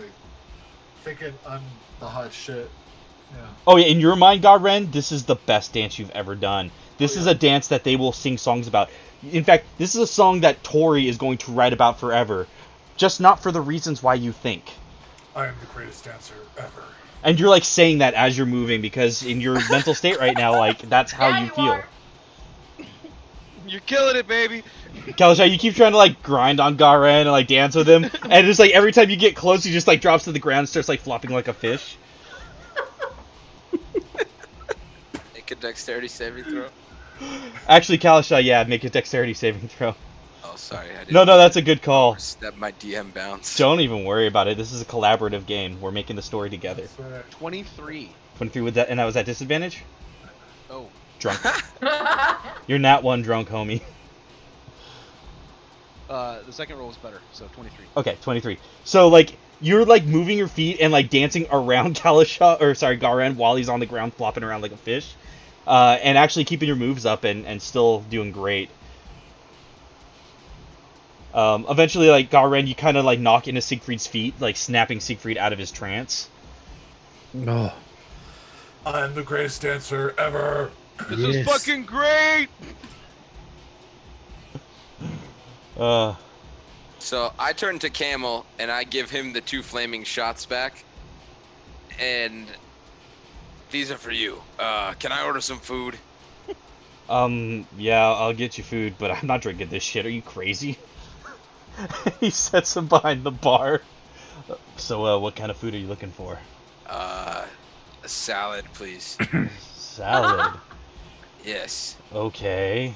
thinking I'm the hot shit. Yeah. Oh yeah, in your mind, Garen, this is the best dance you've ever done. This is a dance that they will sing songs about. In fact, this is a song that Tori is going to write about forever. Just not for the reasons why you think. I am the greatest dancer ever. And you're saying that as you're moving, because in your mental state right now, that's how Yeah, you you feel. are. You're killing it, baby. Kalashao, you keep trying to grind on Garen and dance with him, and it's every time you get close, he just drops to the ground and starts flopping like a fish. Make a dexterity saving throw. Actually, Kalashao, yeah, make a dexterity saving throw. Oh, sorry. I didn't No, that's a good call. Step my DM bounce. Don't even worry about it. This is a collaborative game. We're making the story together. 23. 23 with that, and that was at disadvantage? Oh. Drunk. You're not one drunk, homie. The second roll was better, so 23. Okay, 23. So, you're, moving your feet and, dancing around Garen while he's on the ground flopping around like a fish. And actually keeping your moves up and still doing great. Eventually, Garen, you kind of, knock into Siegfried's feet, snapping Siegfried out of his trance. Oh. I'm the greatest dancer ever. This is fucking great! So I turn to Camel and I give him the 2 flaming shots back. And these are for you. Can I order some food? Yeah, I'll get you food, but I'm not drinking this shit. Are you crazy? He sets him behind the bar. So, what kind of food are you looking for? A salad, please. Salad. Yes. Okay.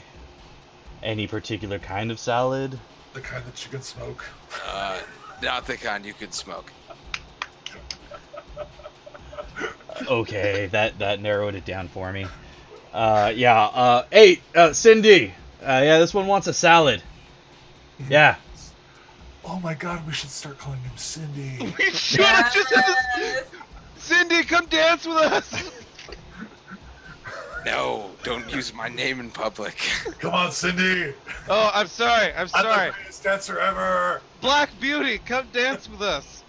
Any particular kind of salad? The kind that you can smoke. Not the kind you could smoke. Okay, that narrowed it down for me. Hey, Cindy. Yeah, this one wants a salad. Yeah. Oh my god, we should start calling him Cindy. We should have just had this. Cindy, come dance with us. No, don't use my name in public. Come on, Cindy. Oh, I'm sorry. I'm I'm sorry. the greatest dancer ever. Black Beauty, come dance with us.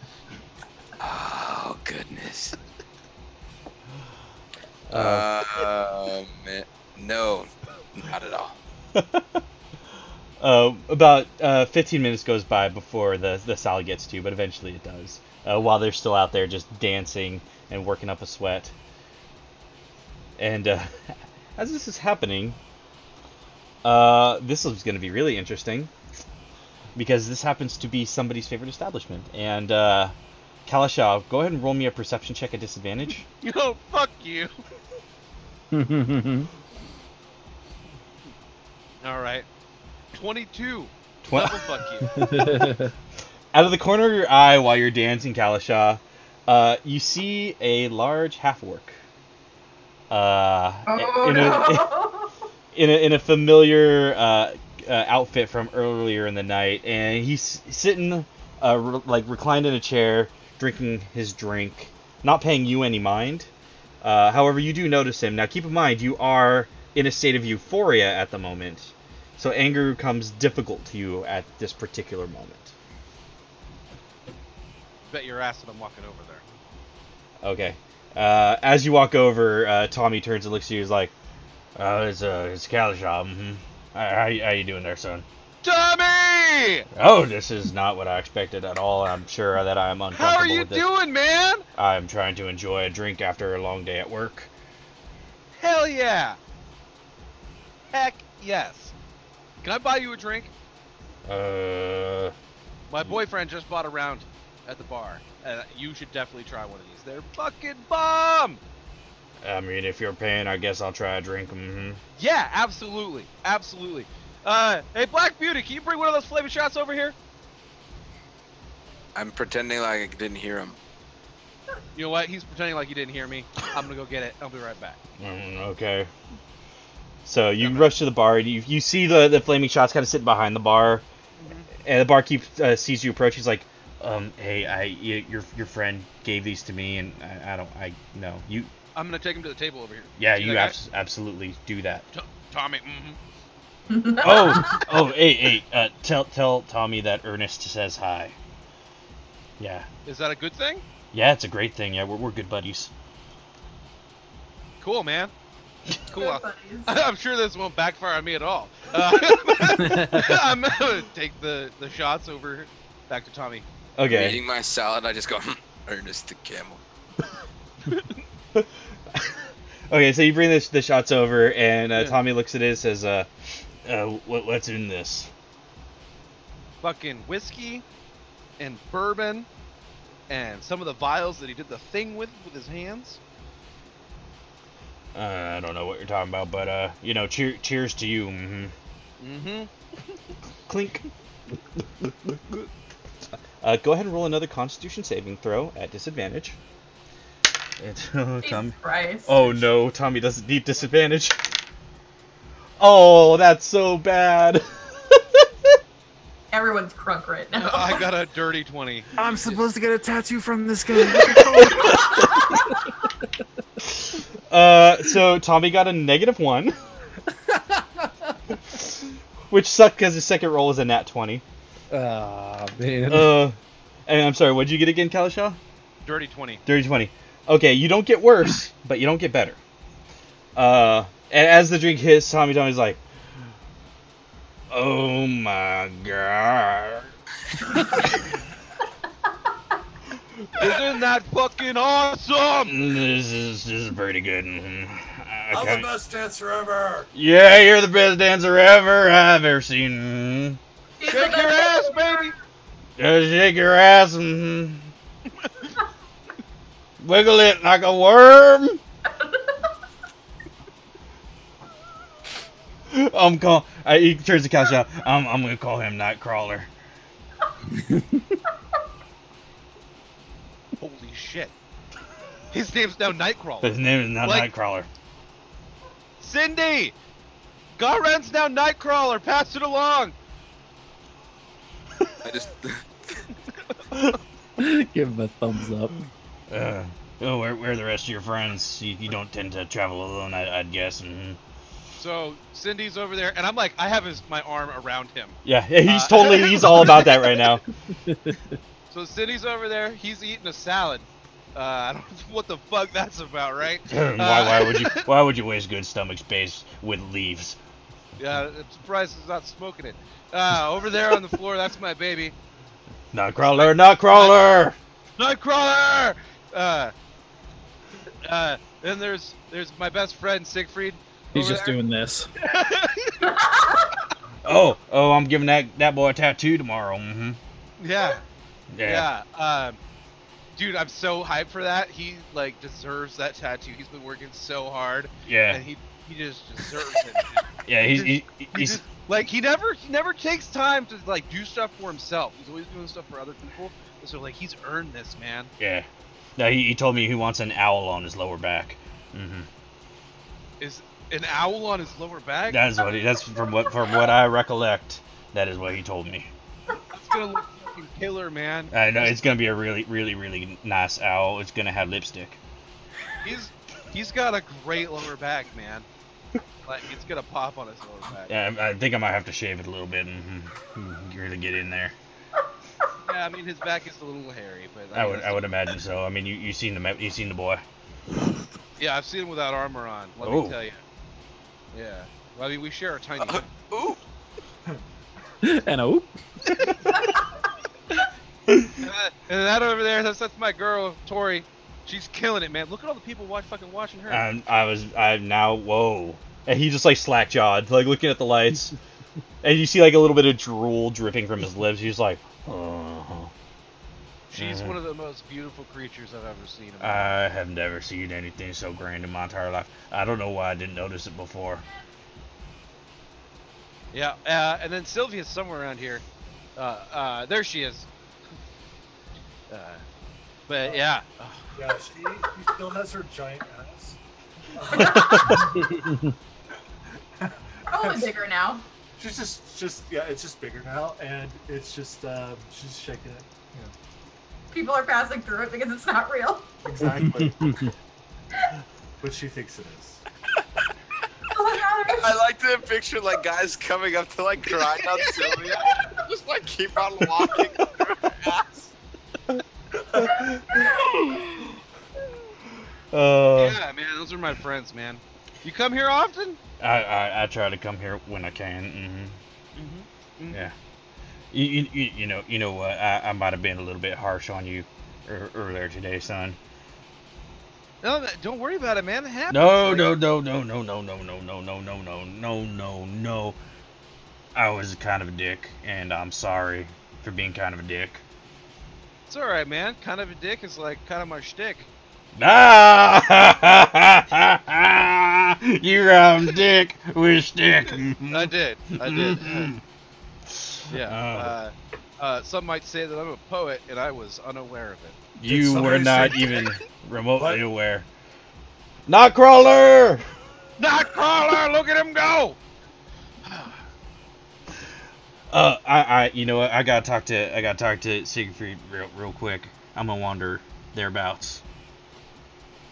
Oh, goodness. No, not at all. About 15 minutes goes by before the salad gets to you, but eventually it does. While they're still out there just dancing and working up a sweat. And as this is happening, this is going to be really interesting. Because this happens to be somebody's favorite establishment. And Kalashaw, go ahead and roll me a perception check at disadvantage. Yo, fuck you. All right. 22. Double fuck you. Out of the corner of your eye while you're dancing, Kalashaw, you see a large half-orc. In a familiar outfit from earlier in the night, and he's sitting reclined in a chair, drinking his drink, not paying you any mind. However, you do notice him. Now, keep in mind, you are in a state of euphoria at the moment, so anger comes difficult to you at this particular moment. Bet your ass that I'm walking over there. Okay. As you walk over, Tommy turns and looks at you. He's like, it's Kalashaw. Mm-hmm. How you doing there, son? Tommy! Oh, this is not what I expected at all. I'm sure that I'm uncomfortable How are you with this. doing, man? I'm trying to enjoy a drink after a long day at work. Hell yeah! Heck yes. Can I buy you a drink? My boyfriend just bought a round at the bar. You should definitely try one of these. They're fucking bomb! I mean, if you're paying, I guess I'll try a drink. Mm-hmm. Yeah, absolutely. Absolutely. Hey, Black Beauty, can you bring one of those flavor shots over here? I'm pretending like I didn't hear him. You know what? He's pretending like he didn't hear me. I'm gonna go get it. I'll be right back. Okay. So you rush to the bar, and you see the flaming shots kind of sitting behind the bar, and the barkeep sees you approach. He's like, hey, your friend gave these to me, and I know you. I'm gonna take him to the table over here. Yeah, you absolutely do that. Tommy. Hey, tell Tommy that Ernest says hi. Yeah. Is that a good thing? Yeah, it's a great thing. Yeah, we're good buddies. Cool, man. Cool. I'm sure this won't backfire on me at all. I'm gonna take the shots over back to Tommy. Okay. Eating my salad, I just go, Ernest the camel. Okay, so you bring the shots over, and Tommy looks at it and says, what's in this? Fucking whiskey and bourbon and some of the vials that he did the thing with his hands. I don't know what you're talking about, but, cheers to you. Mm-hmm. Mm-hmm. Clink. Go ahead and roll another Constitution saving throw at disadvantage. Tommy. Oh no, Tommy doesn't need disadvantage. Oh, that's so bad. Everyone's crunk right now. I got a dirty 20. I'm supposed to get a tattoo from this guy. So Tommy got a -1. Which sucked because his second roll was a nat 20. Ah, man. And I'm sorry, what'd you get again, Kalashaw? Dirty 20. Dirty 20. Okay, you don't get worse, but you don't get better. And as the drink hits, Tommy's like, oh my god. Isn't that fucking awesome? This is pretty good. I'm the best dancer ever. Yeah, you're the best dancer I've ever seen. He's Shake the your best ass, baby. Just shake your ass and wiggle it like a worm. He turns the couch out. I'm gonna call him Nightcrawler. Holy shit. His name's now Nightcrawler. His name is now Like- Nightcrawler. Cindy! Garen's now Nightcrawler. Pass it along. I just. Give him a thumbs up. Where are the rest of your friends? You don't tend to travel alone, I'd guess. So Cindy's over there, and I'm like, I have my arm around him. Yeah, he's all about that right now. So Cindy's over there. He's eating a salad. I don't know what the fuck that's about, right? Why would you waste good stomach space with leaves? Yeah, I'm surprised he's not smoking it. Over there on the floor, that's my baby. Nightcrawler! Nightcrawler! Then there's my best friend Siegfried. He's over just there. doing this. Oh, I'm giving that boy a tattoo tomorrow. Mm-hmm. Yeah. Dude, I'm so hyped for that. He like deserves that tattoo. He's been working so hard. Yeah. And he just deserves it. Yeah, He never takes time to like do stuff for himself. He's always doing stuff for other people. So like he's earned this, man. Yeah. No, he told me he wants an owl on his lower back. Mm-hmm. Is an owl on his lower back? That's from what I recollect. That is what he told me. That's gonna look fucking killer, man. I know it's gonna be a really, really, really nice owl. It's gonna have lipstick. He's got a great lower back, man. Like it's gonna pop on his lower back. Yeah, I think I might have to shave it a little bit and really get in there. Yeah, I mean his back is a little hairy, but I would imagine so. I mean, you seen the boy. Yeah, I've seen him without armor on. Let me tell you. Yeah. Well, I mean, we share a tiny. Ooh. And oop. And that over there, that's my girl Tori. She's killing it, man. Look at all the people watching her. Whoa. And he just like slack jawed, like looking at the lights, and you see like a little bit of drool dripping from his lips. He's like, oh. She's one of the most beautiful creatures I've ever seen. I have never seen anything so grand in my entire life. I don't know why I didn't notice it before. Yeah, and then Sylvia's somewhere around here. There she is. But yeah. Yeah, she still has her giant ass. Probably bigger now. She's just yeah, it's just bigger now, and it's just she's shaking it. Yeah. People are passing through it because it's not real. Exactly. But she thinks it is. Oh my god. I like to picture like guys coming up to like grind on Sylvia, just like keep on walking through her ass. Yeah, man, those are my friends, man. You come here often? I try to come here when I can. Mm-hmm. Yeah. You know what? I might have been a little bit harsh on you earlier today, son. No, don't worry about it, man. It happens. No. I was kind of a dick, and I'm sorry for being kind of a dick. It's all right, man. Kind of a dick is like kind of my shtick. Ah! You rhymed dick with stick. I did. Yeah. Some might say that I'm a poet, and I was unaware of it. You were not even remotely aware. Nightcrawler! Nightcrawler! Look at him go! You know what? I gotta talk to Siegfried real quick. I'm gonna wander thereabouts.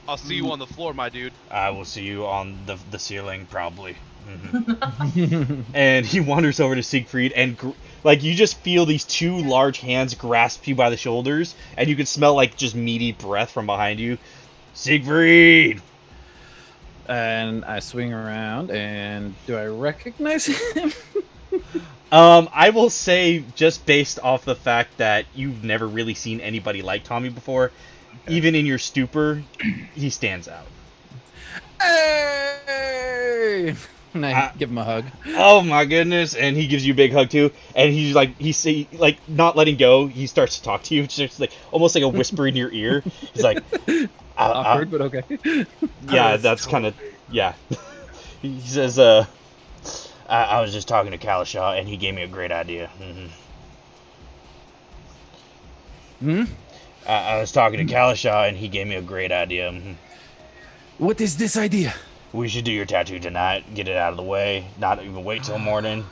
I'll see you on the floor, my dude. I will see you on the ceiling, probably. Mm-hmm. And he wanders over to Siegfried, and like you just feel these two large hands grasp you by the shoulders, and you can smell like just meaty breath from behind you. Siegfried! And I swing around, and do I recognize him? I will say, just based off the fact that you've never really seen anybody like Tommy before, even in your stupor, he stands out. Hey! And I give him a hug. Oh my goodness! And he gives you a big hug too. And he's like, not letting go. He starts to talk to you, just like almost like a whisper in your ear. He's like, awkward, but okay. Yeah, that's kind of yeah. He says, I was just talking to Kalishaw, and he gave me a great idea. I was talking to Kalishaw, and he gave me a great idea. What is this idea? We should do your tattoo tonight, get it out of the way, not even wait till morning.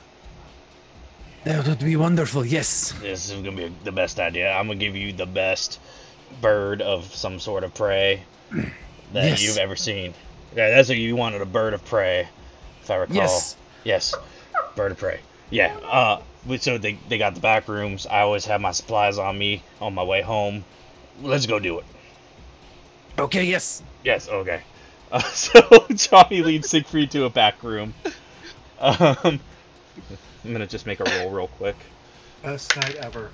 That would be wonderful, yes. This is going to be the best idea. I'm going to give you the best bird of some sort of prey that you've ever seen. Yeah, that's what you wanted, a bird of prey, if I recall. Yes, bird of prey. Yeah, so they got the back rooms. I always have my supplies on me on my way home. Let's go do it. Okay, yes. Yes, okay. So Tommy leads Siegfried to a back room. I'm gonna just make a roll real quick. Best night ever.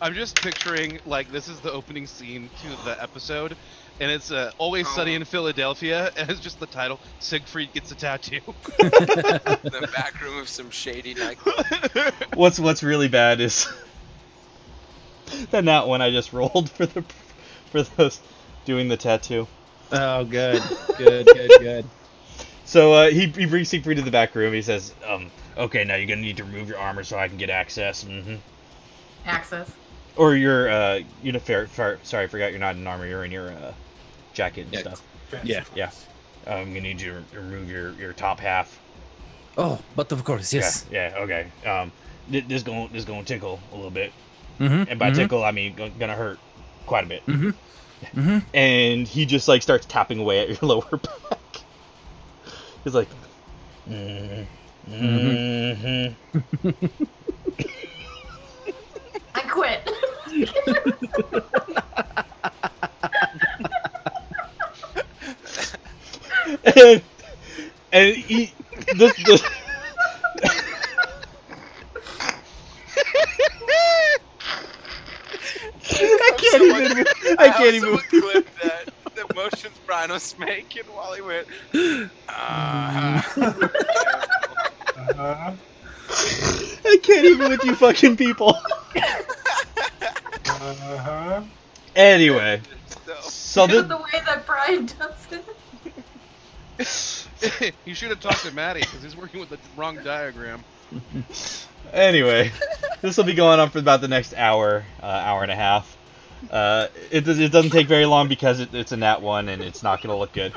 I'm just picturing, like, this is the opening scene to the episode, and it's Always Sunny in Philadelphia, and it's just the title, Siegfried Gets a Tattoo. The back room of some shady nightclub. What's really bad is that one I just rolled for those doing the tattoo. Oh, good. Good. So he brings Siegfried to the back room. He says, okay, now you're going to need to remove your armor so I can get access. Access. Or your, sorry, I forgot you're not in armor. You're in your jacket and stuff. Yeah. I'm going to need you to remove your top half. Oh, but of course, yes. Yeah, okay. This going to tickle a little bit. And by tickle, I mean going to hurt quite a bit. And he just like starts tapping away at your lower back. He's like, I quit. and he this I can't even clip that the motions Brian was making while he went. I can't even with you fucking people. Anyway, so the way that Brian does it. You should have talked to Maddie because he's working with the wrong diagram. Anyway, this will be going on for about the next hour and a half. It doesn't take very long because it's a nat 1 and it's not going to look good.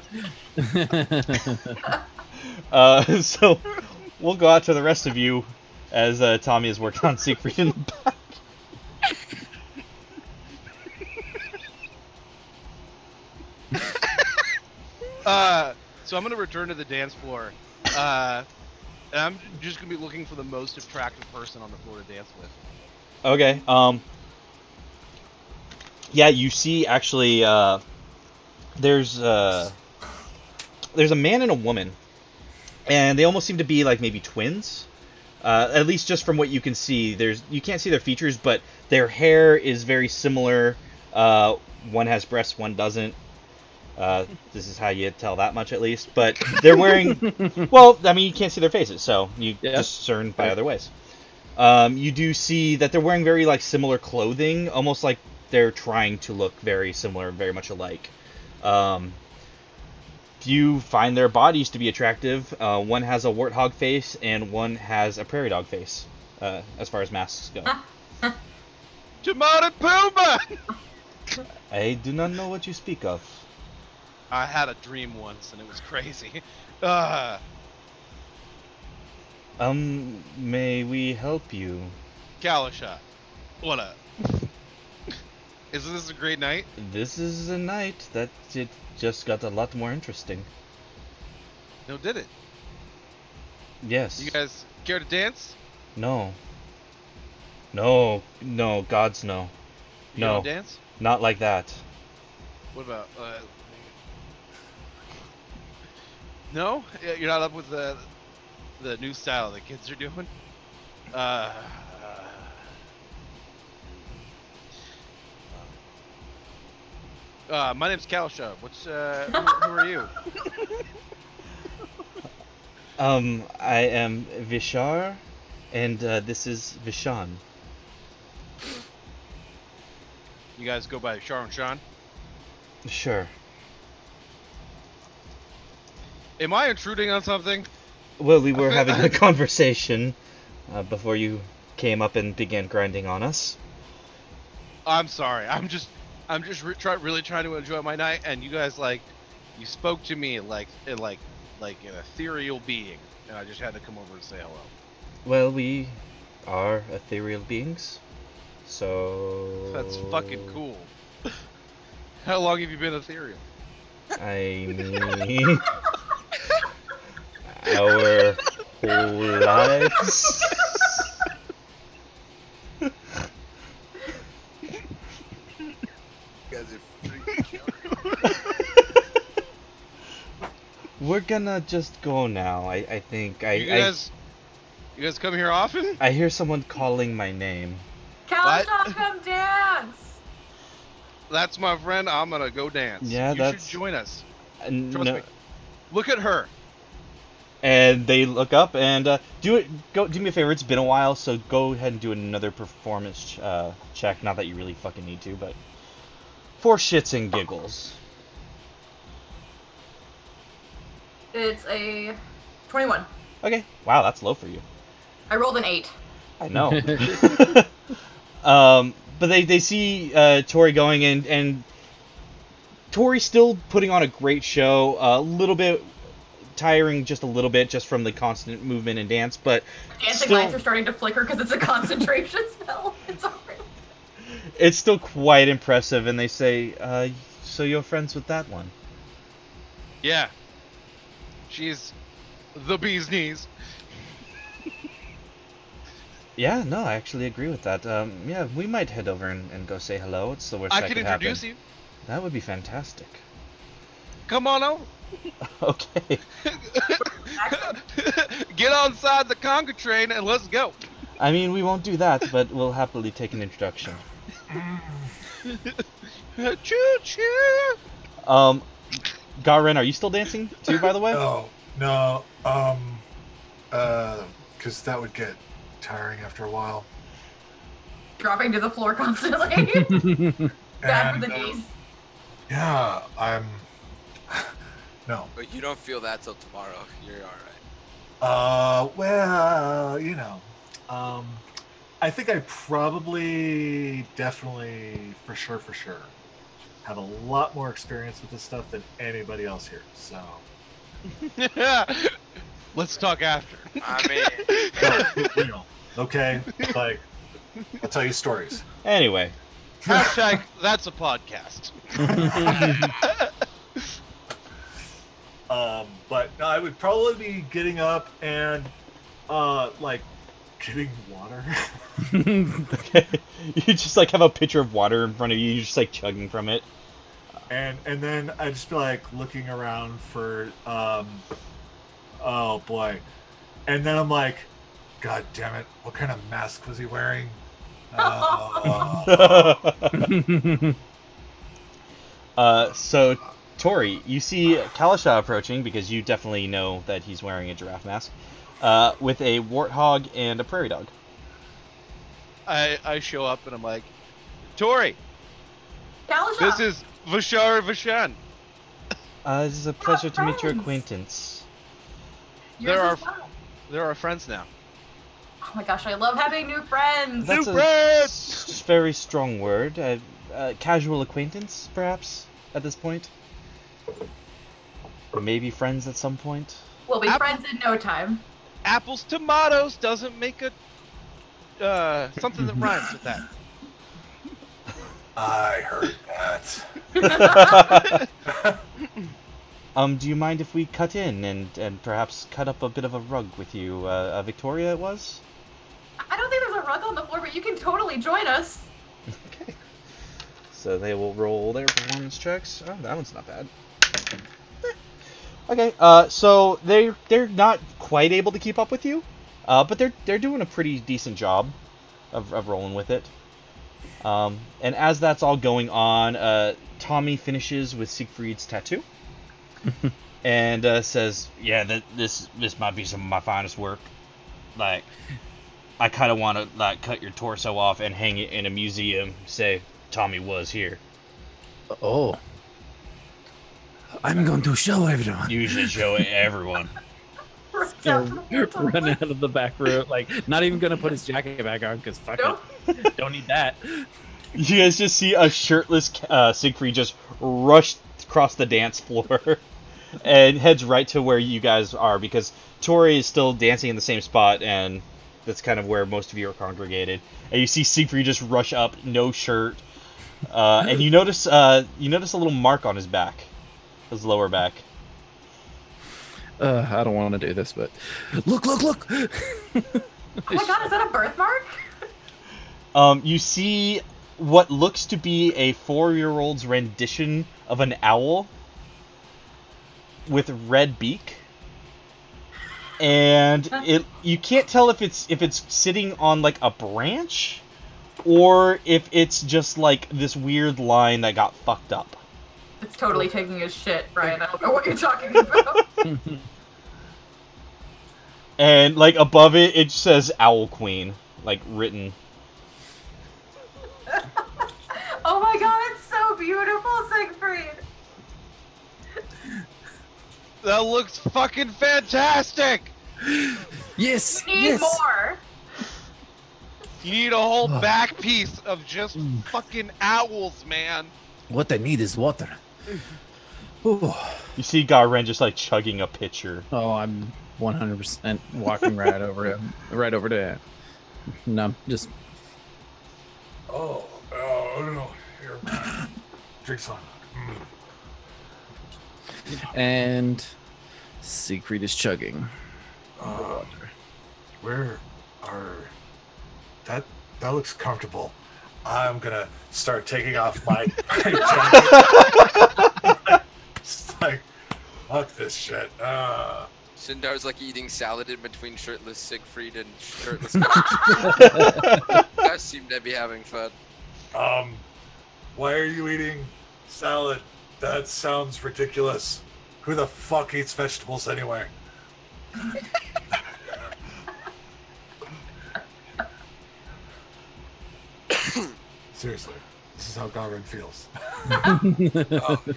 So we'll go out to the rest of you as Tommy is working on Siegfried in the back. So I'm going to return to the dance floor. And I'm just going to be looking for the most attractive person on the floor to dance with. Okay. Yeah, you see actually there's a man and a woman. And they almost seem to be like maybe twins. At least just from what you can see. You can't see their features, but their hair is very similar. One has breasts, one doesn't. This is how you tell that much, at least. But they're wearing... Well, I mean, you can't see their faces, so you discern by other ways. You do see that they're wearing very like similar clothing, almost like they're trying to look very similar, very much alike. You find their bodies to be attractive. One has a warthog face, and one has a prairie dog face, as far as masks go. Timon and Pumbaa! I do not know what you speak of. I had a dream once, and it was crazy. May we help you? Kalisha, what up? Isn't this a great night? This is a night that it just got a lot more interesting. No, did it? Yes. You guys care to dance? No. No, gods, no. You No. don't dance? Not like that. What about, No? You're not up with the new style the kids are doing? My name's Kalsha. What's who are you? I am Vishar, and this is Vishan. You guys go by Shar and Sean? Sure. Am I intruding on something? Well, we were having a conversation before you came up and began grinding on us. I'm sorry. I'm just really trying to enjoy my night, and you guys you spoke to me like an ethereal being, and I just had to come over and say hello. Well, we are ethereal beings, so... That's fucking cool. How long have you been ethereal? I mean... our whole lives. You guys are freaking killing me. We're gonna just go now, I think. You guys come here often? I hear someone calling my name. Kalsha, come dance! That's my friend. I'm gonna go dance. Yeah, you that's... should join us. No. Trust me. Look at her. And they look up and do me a favor. It's been a while, so go ahead and do another performance check. Not that you really fucking need to, but for shits and giggles. It's a 21. Okay. Wow, that's low for you. I rolled an 8. I know. But they see Tori going and Tori's still putting on a great show. A little bit tiring, just a little bit, just from the constant movement and dance, but Dancing still, lights are starting to flicker because it's a concentration spell. It's alright. It's still quite impressive, and they say, so you're friends with that one? Yeah. She's the bee's knees. Yeah, no, I actually agree with that. Yeah, we might head over and go say hello. It's the worst that I could can happen. introduce you. That would be fantastic. Come on over. Okay. Get on side the conga train and let's go. I mean, we won't do that, but we'll happily take an introduction. Choo choo. Garen, are you still dancing too, by the way? No, because that would get tiring after a while. Dropping to the floor constantly. Bad for the knees. Yeah, I'm... No. But you don't feel that till tomorrow. You're alright. Well, you know. I think I probably, definitely, for sure, have a lot more experience with this stuff than anybody else here, so... Let's talk after. I mean... No, you know, okay? Like, I'll tell you stories. Anyway. Hashtag, that's a podcast. But no, I would probably be getting up and, like, getting water. Okay. You just, like, have a pitcher of water in front of you, you're just, like, chugging from it. And then I'd just be, like, looking around for, oh, boy. And then I'm like, God damn it, what kind of mask was he wearing? So, Tori, you see Kalasha approaching, because you definitely know that he's wearing a giraffe mask, with a warthog and a prairie dog. I show up and I'm like, Tori, Kalsha! this is Vishar Vishan. It is a pleasure to meet your acquaintance. Yours There is fun. There are friends now. Oh my gosh, I love having new friends. That's New a friends! very strong word. Casual acquaintance, perhaps, at this point? Maybe friends at some point? We'll be friends in no time. Apples tomatoes doesn't make a something that rhymes with that. I heard that. Do you mind if we cut in and perhaps cut up a bit of a rug with you? Victoria, it was? I don't think there's a rug on the floor, but you can totally join us. Okay. So they will roll their performance checks. Oh, that one's not bad. Okay, so they're not quite able to keep up with you. But they're doing a pretty decent job of rolling with it. And as that's all going on, Tommy finishes with Siegfried's tattoo. And says, "Yeah, this might be some of my finest work. Like, I kind of want to like cut your torso off and hang it in a museum. Say Tommy was here. Oh, I'm going to show everyone. You should show it to everyone." Run out of the back room, like not even gonna put his jacket back on because fuck it, don't need that. You guys just see a shirtless Siegfried just rush across the dance floor and heads right to where you guys are, because Tori is still dancing in the same spot, and that's kind of where most of you are congregated. And you see Siegfried just rush up, no shirt, and you notice a little mark on his back, his lower back. I don't want to do this, but look! Oh my god, is that a birthmark? You see what looks to be a 4-year-old's rendition of an owl with red beak, and you can't tell if it's sitting on like a branch or if it's just like this weird line that got fucked up. It's totally taking his shit, Brian. I don't know what you're talking about. And like above it, it says Owl Queen, like written. Oh my god, it's so beautiful, Siegfried. That looks fucking fantastic. Yes, We need more. You need a whole back piece of just fucking owls, man. What I need is water. Ooh. You see Garen just like chugging a pitcher. Oh, I'm 100% walking right over him, right over to him. No, just. Oh no! Here, drinks on. And Siegfried is chugging. Where are? That looks comfortable. I'm gonna start taking off my jacket. It's like, fuck this shit. Sindar's like eating salad in between shirtless Siegfried and shirtless. Guys seem to be having fun. Why are you eating salad? That sounds ridiculous. Who the fuck eats vegetables anyway? Seriously, this is how Garen feels. Oh yeah,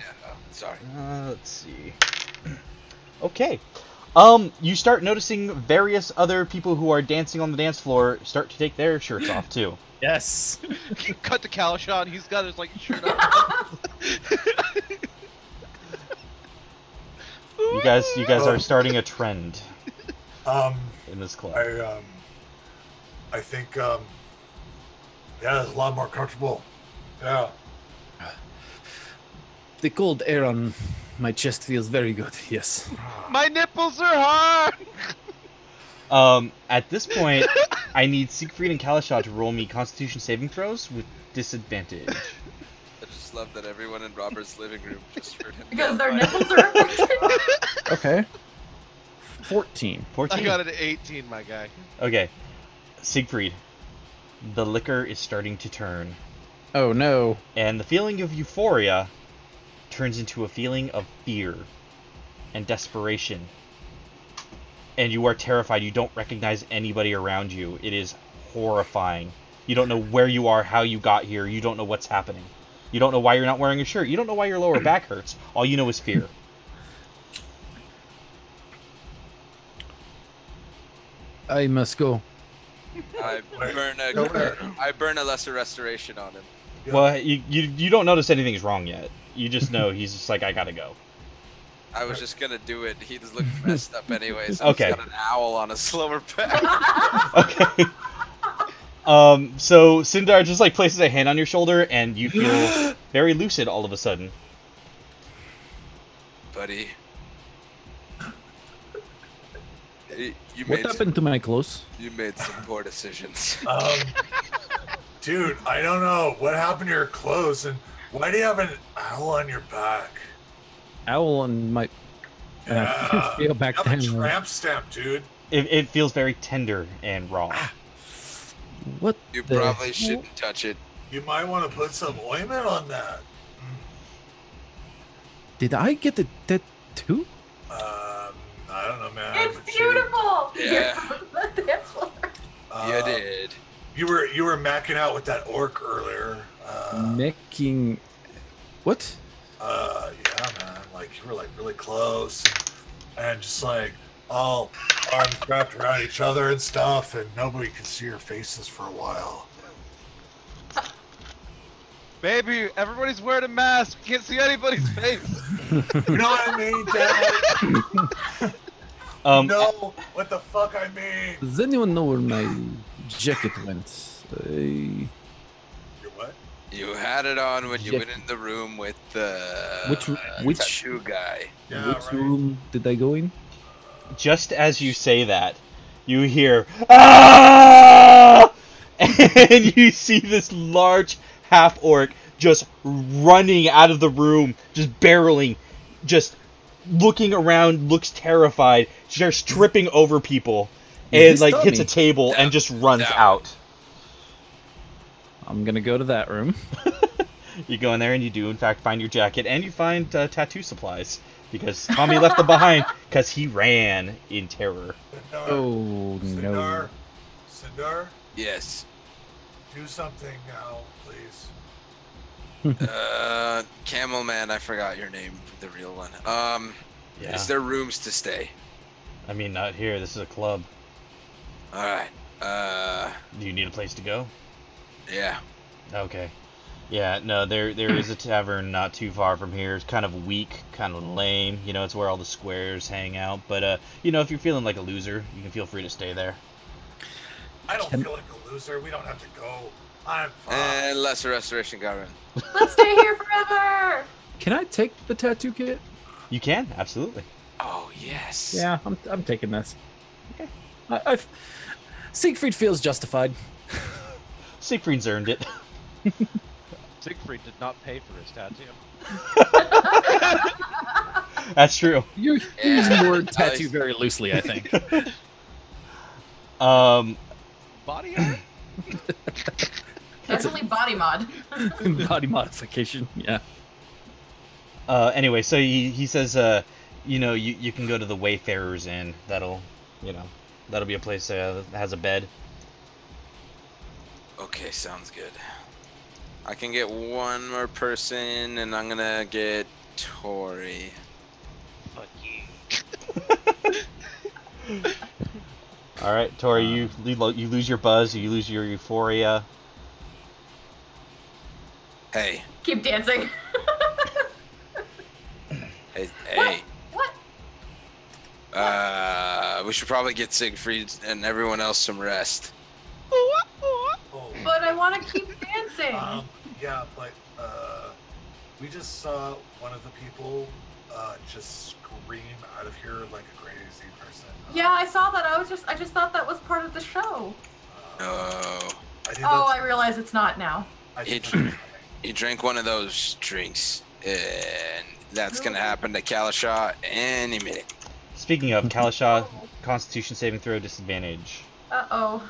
sorry. Let's see. Okay. You start noticing various other people who are dancing on the dance floor start to take their shirts off too. Yes. Cut to Kalashon. He's got his like shirt up. You guys are starting a trend in this club. I think yeah, it's a lot more comfortable. Yeah. The cold air on my chest feels very good. Yes. My nipples are hard. At this point, I need Siegfried and Kalashon to roll me Constitution saving throws with disadvantage. I just love that everyone in Robert's living room just heard him. Because their nipples are affected. Okay. 14. 14. I got it at 18, my guy. Okay, Siegfried, the liquor is starting to turn, Oh no. and the feeling of euphoria turns into a feeling of fear and desperation. And you are terrified. You don't recognize anybody around you. It is horrifying. You don't know where you are, how you got here. You don't know what's happening. You don't know why you're not wearing a shirt. You don't know why your lower back hurts. All you know is fear. I must go. I burn a lesser restoration on him. Yeah. Well, you don't notice anything's wrong yet. You just know he's just like, I gotta go. I was just gonna do it. He just looked messed up anyways. Okay. He's got an owl on his lower back. Okay. So Sindar just like places a hand on your shoulder, and you feel very lucid all of a sudden. Buddy. What happened to my clothes? You made some poor decisions. Dude, I don't know what happened to your clothes, and why do you have an owl on your back? Owl on my. Feel back you have a down. tramp stamp, dude. It feels very tender and raw. What? You the probably hell? shouldn't touch it. You might want to put some ointment on that. Did I get the tattoo? I don't know, man. It's but beautiful. Yeah. The dance floor. You did. You were macking out with that orc earlier. Making what? Yeah, man. Like you were like really close, and just like all arms wrapped around each other and stuff, and nobody could see your faces for a while. Baby, everybody's wearing a mask. Can't see anybody's face. You know what I mean, Dad? You know what the fuck I mean? Does anyone know where my jacket went? Your what? You had it on when you Yeah. went in the room with the Which tattoo guy. Yeah, which right. room did I go in? Just as you say that, you hear "Ah!" and you see this large half orc just running out of the room, just barreling, just looking around, looks terrified, starts tripping over people, and this like hits a Tommy? table and just runs that out. I'm gonna go to that room. You go in there and you do in fact find your jacket, and you find tattoo supplies, because Tommy left them behind because he ran in terror. Sindar, Oh no! Sindar, Yes. do something now, please. Camel Man, I forgot your name, the real one. Yeah. Is there rooms to stay? I mean, not here. This is a club. All right. Do you need a place to go? Yeah. Okay. Yeah, no, there is a tavern not too far from here. It's kind of weak, kind of lame. You know, it's where all the squares hang out. But, you know, if you're feeling like a loser, you can feel free to stay there. I don't feel like a loser. We don't have to go. I'm fine. And Lesser Restoration got in. Let's stay here forever. Can I take the tattoo kit? You can, absolutely. Oh, yes. Yeah, I'm taking this. Okay. I've Siegfried feels justified. Siegfried's earned it. Siegfried did not pay for his tattoo. That's true. You're using the word tattoo very loosely, I think. Body art? Definitely body mod. Body modification, yeah. Anyway, so he says, you know, you can go to the Wayfarer's Inn. That'll be a place that has a bed. Okay, sounds good. I can get one more person, and I'm gonna get Tori. Fuck you. All right, Tori, you lose your buzz, you lose your euphoria. Hey, Keep dancing. hey. What? We should probably get Siegfried and everyone else some rest. Oh, But I want to keep dancing. yeah, but we just saw one of the people just scream out of here like a crazy person. Yeah, I saw that. I just thought that was part of the show. No. I think Oh, that's- I realize it's not now. I think He- that's- You drank one of those drinks, and that's gonna happen to Kalashaw any minute. Speaking of Kalashaw, Constitution saving throw disadvantage. Uh-oh.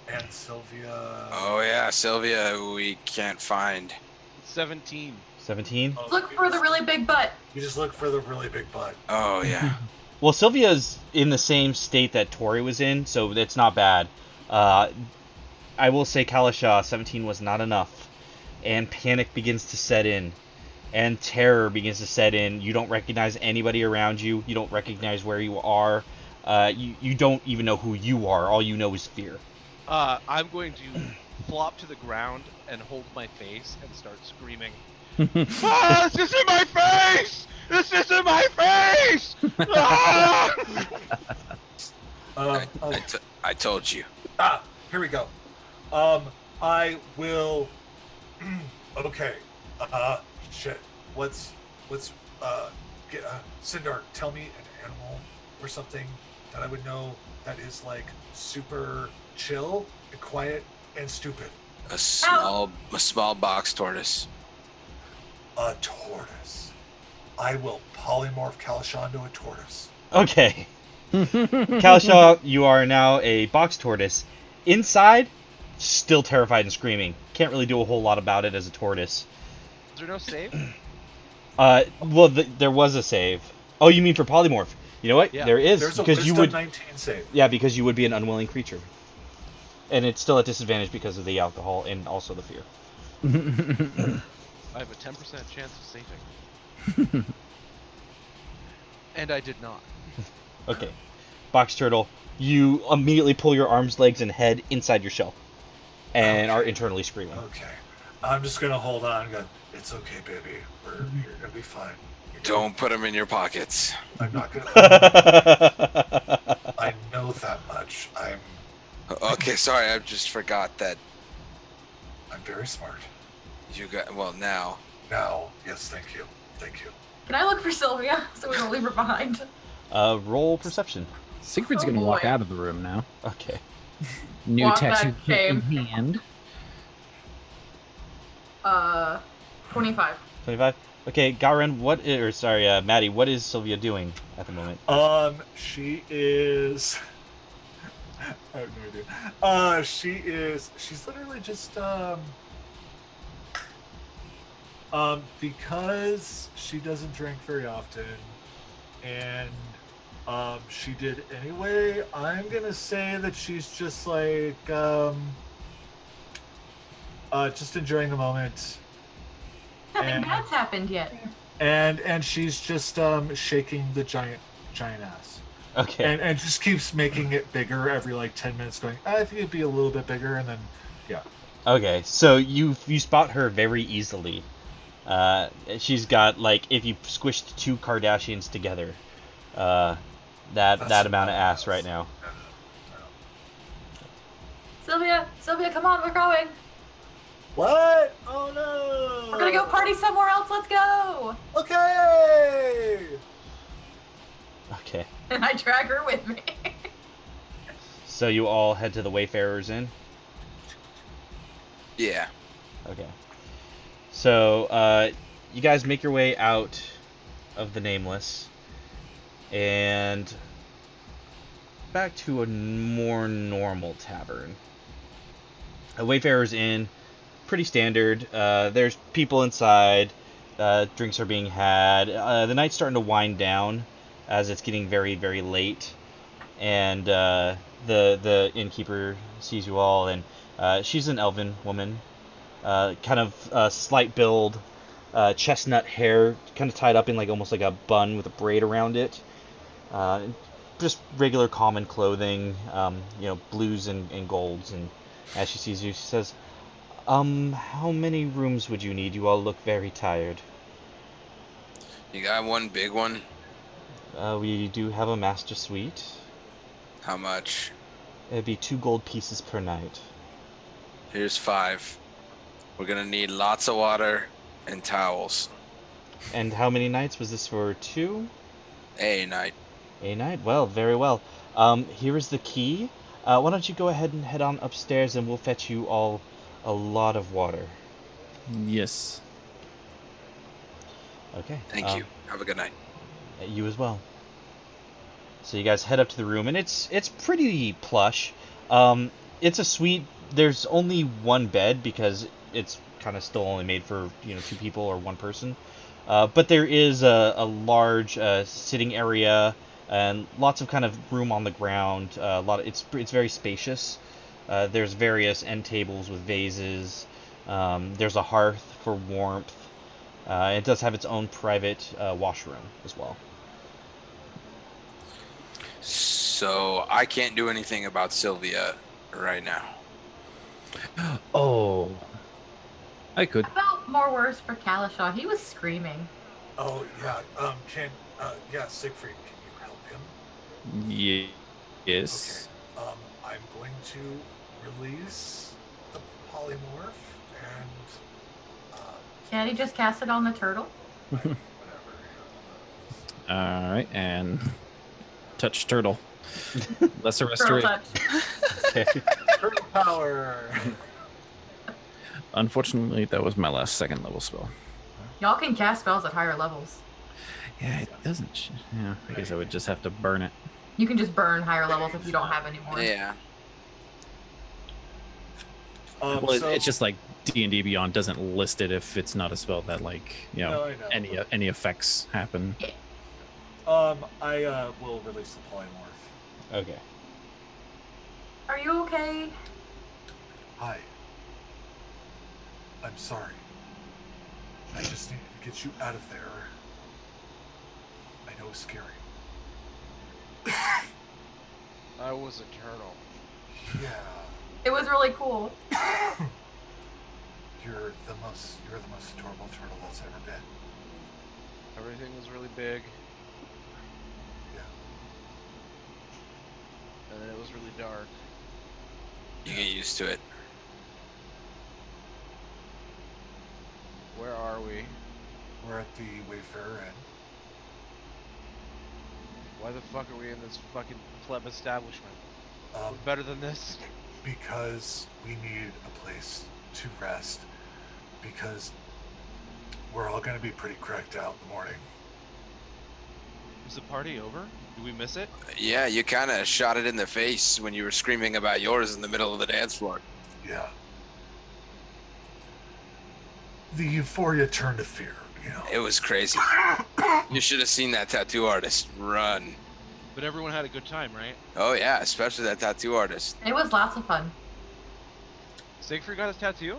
And Sylvia. Oh yeah, Sylvia, we can't find. 17. 17. Oh, Look you for the just- really big butt. You just look for the really big butt. Oh yeah. Well, Sylvia's in the same state that Tori was in, so it's not bad. I will say Kalashaw, 17 was not enough. And panic begins to set in. And terror begins to set in. You don't recognize anybody around you. You don't recognize where you are. You don't even know who you are. All you know is fear. I'm going to flop to the ground and hold my face and start screaming. Ah, this isn't my face! This isn't my face! Ah! I told you. Here we go. I will. Okay. Shit. Let's get Sindar. Tell me an animal or something that I would know that is like super chill and quiet and stupid. A small box tortoise. A tortoise. I will polymorph Kalashaw into a tortoise. Okay. Kalishaw, you are now a box tortoise. Inside, still terrified and screaming. Can't really do a whole lot about it as a tortoise. Is there no save? Well, there was a save. Oh, you mean for polymorph? You know what? Yeah. There is There's a because wisdom you would. 19 save. Yeah, because you would be an unwilling creature, and it's still at disadvantage because of the alcohol and also the fear. I have a 10% chance of saving. And I did not. Okay. Box turtle, you immediately pull your arms, legs, and head inside your shell, and are internally screaming. Okay. I'm just gonna hold on and go, it's okay, baby. You're gonna be fine. Don't put them in your pockets. I'm not gonna. I know that much. Okay, sorry, I just forgot that I'm very smart. you got. Well, now. Now, yes, thank you. Thank you. Can I look for Sylvia so we don't leave her behind? Roll perception. Siegfried's Oh, gonna walk boy. out of the room now. Okay. New Walk tattoo back, kit in shame. hand. 25. 25. Okay, Garen, Maddie, what is Sylvia doing at the moment? She is. I have no idea. She's literally just because she doesn't drink very often, and she did anyway. I'm gonna say that she's just like just enjoying the moment. Nothing bad's happened yet. And she's just shaking the giant ass. Okay. And just keeps making it bigger every like 10 minutes, going, I think it'd be a little bit bigger, and then yeah. Okay, so you spot her very easily. She's got, like, if you squished two Kardashians together, that amount of ass right now. Sylvia, come on, we're going. What? Oh no! We're gonna go party somewhere else. Let's go. Okay. Okay. And I drag her with me. So you all head to the Wayfarer's Inn? Yeah. Okay. So, you guys make your way out of the Nameless and back to a more normal tavern. A Wayfarer's Inn, pretty standard. There's people inside. Drinks are being had. The night's starting to wind down as it's getting very, very late. And the innkeeper sees you all, and she's an elven woman. Kind of slight build, chestnut hair, kind of tied up in like almost like a bun with a braid around it. Just regular common clothing, blues and golds. And as she sees you, she says, how many rooms would you need? You all look very tired. You got one big one? We do have a master suite. How much? It'd be 2 gold pieces per night. Here's 5. We're gonna need lots of water and towels. And how many nights was this for? 2? A night. A night? Well, very well. Here is the key. Why don't you go ahead and head on upstairs, and we'll fetch you all a lot of water. Yes. Okay. Thank you. Have a good night. You as well. So you guys head up to the room, and it's pretty plush. It's a suite. There's only one bed because it's kind of still only made for 2 people or 1 person. But there is a large sitting area and lots of kind of room on the ground. It's very spacious. There's various end tables with vases. There's a hearth for warmth. It does have its own private washroom as well. So I can't do anything about Sylvia right now. Oh, I could. I felt more worse for Kalishaw. He was screaming. Oh yeah. Siegfried, can you help him? Yes. Okay. I'm going to release the polymorph and Can't he just cast it on the turtle? whatever. All right, and touch turtle. Lesser Turtle restoration. touch. Turtle power. Unfortunately, that was my last 2nd level spell. Y'all can cast spells at higher levels. Yeah, it doesn't. Yeah, I guess I would just have to burn it. You can just burn higher levels if you don't have any more. Yeah. Well, it's just like D&D Beyond doesn't list it if it's not a spell that, like, you know, No, I know. any effects happen. I will release the polymorph. Okay. Are you okay? Hi. I'm sorry. I just needed to get you out of there. I know it's scary. I was a turtle. Yeah. It was really cool. You're the most adorable turtle that's ever been. Everything was really big. Yeah. And then it was really dark. You get used to it. Where are we? We're at the Wayfarer Inn. Why the fuck are we in this fucking pleb establishment? We're Um, better than this. because we need a place to rest. Because we're all going to be pretty cracked out in the morning. Is the party over? Did we miss it? Yeah, you kind of shot it in the face when you were screaming about yours in the middle of the dance floor. Yeah. The euphoria turned to fear, you know. It was crazy. You should have seen that tattoo artist run. But everyone had a good time, right? Oh yeah, especially that tattoo artist. It was lots of fun. Siegfried got his tattoo?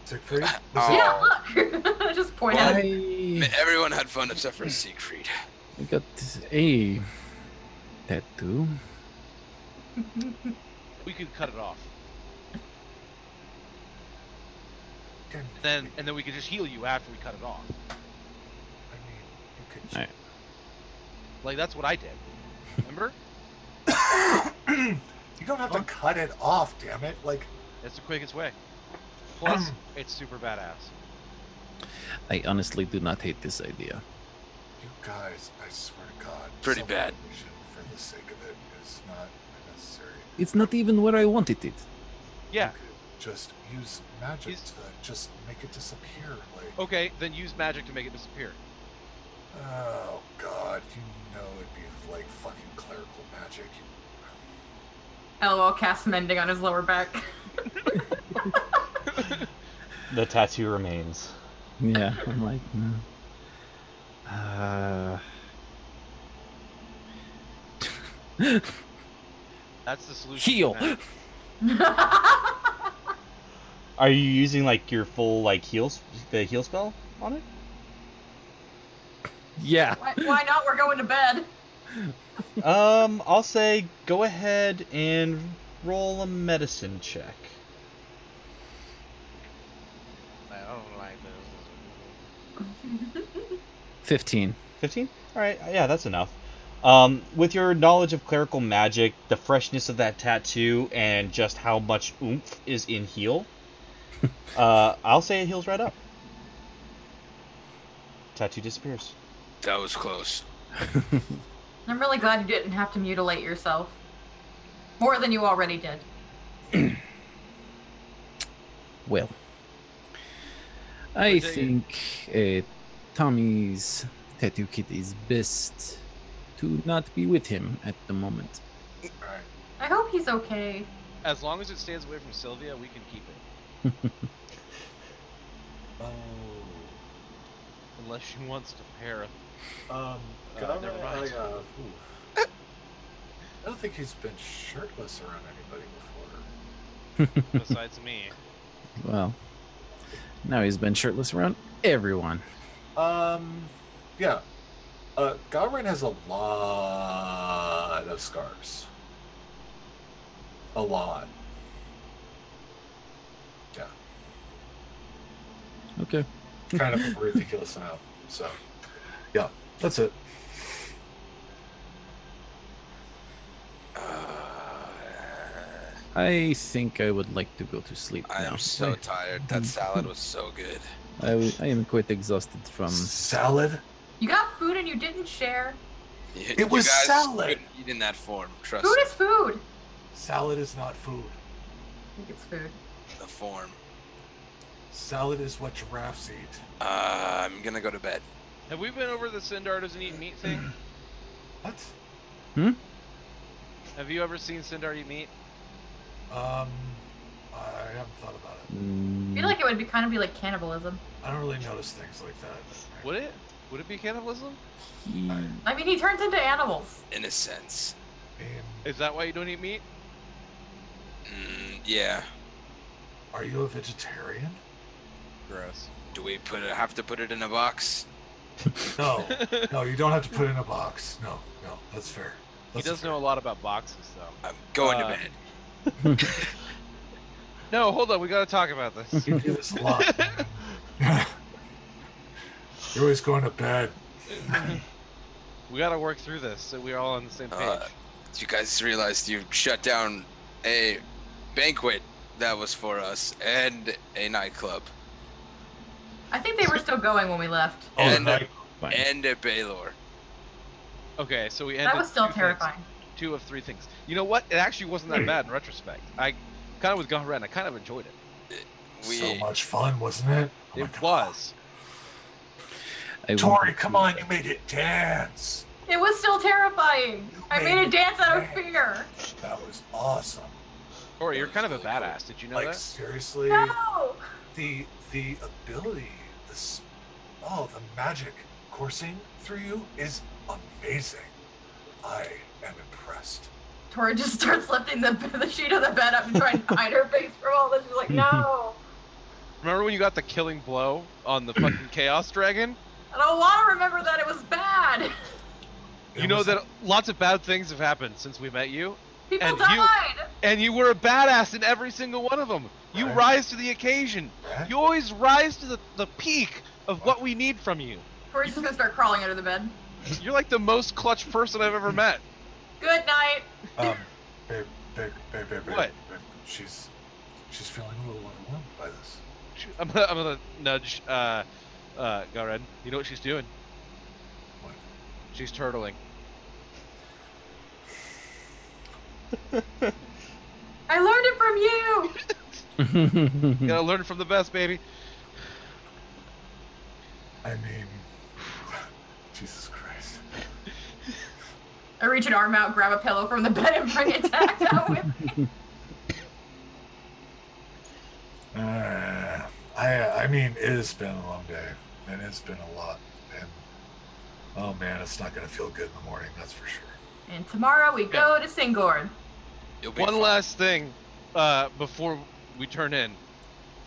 Siegfried? Oh. Yeah, look. Just point Well, at it. Everyone had fun except for Siegfried. I got a tattoo. We could cut it off. Then, And then we could just heal you after we cut it off. I mean, you could... Alright. Like, that's what I did. Remember? You don't have to cut it off, damn it. Like, It's the quickest way. Plus, it's super badass. I honestly do not hate this idea. you guys, I swear to God. Pretty bad. Self-mutilation for the sake of it is not necessary. It's not even where I wanted it. Yeah. You could just use magic He's- to just make it disappear. Like, Okay, then use magic to make it disappear. oh God, you know it'd be like fucking clerical magic. LOL cast mending on his lower back. The tattoo remains. Yeah, I'm like, That's the solution. heal. to that. Are you using like your full like the heal spell on it? Yeah. Why not? We're going to bed. I'll say go ahead and roll a medicine check. I don't like this. 15. 15? Alright, yeah, that's enough. With your knowledge of clerical magic, the freshness of that tattoo, and just how much oomph is in heal, I'll say it heals right up. Tattoo disappears. That was close. I'm really glad you didn't have to mutilate yourself. More than you already did. Well, I think Tommy's tattoo kit is best to not be with him at the moment. Alright. I hope he's okay. As long as it stays away from Sylvia, we can keep it. Oh. Unless she wants to pair. Governor, never mind. I don't think he's been shirtless around anybody before. Besides me. Well, now he's been shirtless around everyone. Yeah. Godwin has a lot of scars. A lot. Yeah. Okay. Kind of a ridiculous amount. So, yeah, that's it. I think I would like to go to sleep I now. am so tired. That salad was so good. I am quite exhausted from... Salad? You got food and you didn't share. You was guys salad. couldn't eat in that form. Trust Food me. is food. Salad is not food. I think it's food. The form. Salad is what giraffes eat. I'm gonna go to bed. Have we been over the Sindar doesn't eat meat thing? What? Hmm? Have you ever seen Sindar eat meat? I haven't thought about it. I feel like it would be kind of be like cannibalism. I don't really notice things like that. Would it? Would it be cannibalism? I mean, he turns into animals. In a sense. Is that why you don't eat meat? Yeah. Are you a vegetarian? Gross. Do we have to put it in a box? No, no, you don't have to put it in a box. No, that's fair. He does know a lot about boxes, though. I'm going to bed. No, hold on. We got to talk about this. You do this a lot, man. You're always going to bed. We got to work through this so we're all on the same page. You guys realized you shut down a banquet that was for us and a nightclub. I think they were still going when we left. And a Baylor. Okay, so we ended. That was still terrifying. 2 of 3 things. You know what? It actually wasn't that bad in retrospect. I kind of was going around. I kind of enjoyed it. So much fun, wasn't it? Oh it was. Tori, come on, you made it dance. It was still terrifying. I made it dance out of fear. That was awesome. Tori, you're kind of a badass. Did you know that? Seriously? No. The ability, the magic coursing through you is amazing. I am impressed. Tori just starts lifting the sheet of the bed up and trying to hide her face from all this. She's like, no. Remember when you got the killing blow on the fucking Chaos Dragon? I don't want to remember that. It was bad. You know that lots of bad things have happened since we met you. People died. And you were a badass in every single one of them. You rise to the occasion. You always rise to the peak of what we need from you. Tori's just gonna start crawling under the bed. You're like the most clutch person I've ever met. Good night. Babe. What? She's feeling a little overwhelmed by this. I'm gonna nudge Gared. You know what she's doing? What? She's turtling. I learned it from you. You gotta learn from the best, baby. I mean, Jesus Christ. I reach an arm out, grab a pillow from the bed, and bring it out with me. I mean, it has been a long day, and it's been a lot, and oh man, it's not gonna feel good in the morning, that's for sure. And tomorrow we go to Singorn. One last thing before we turn in.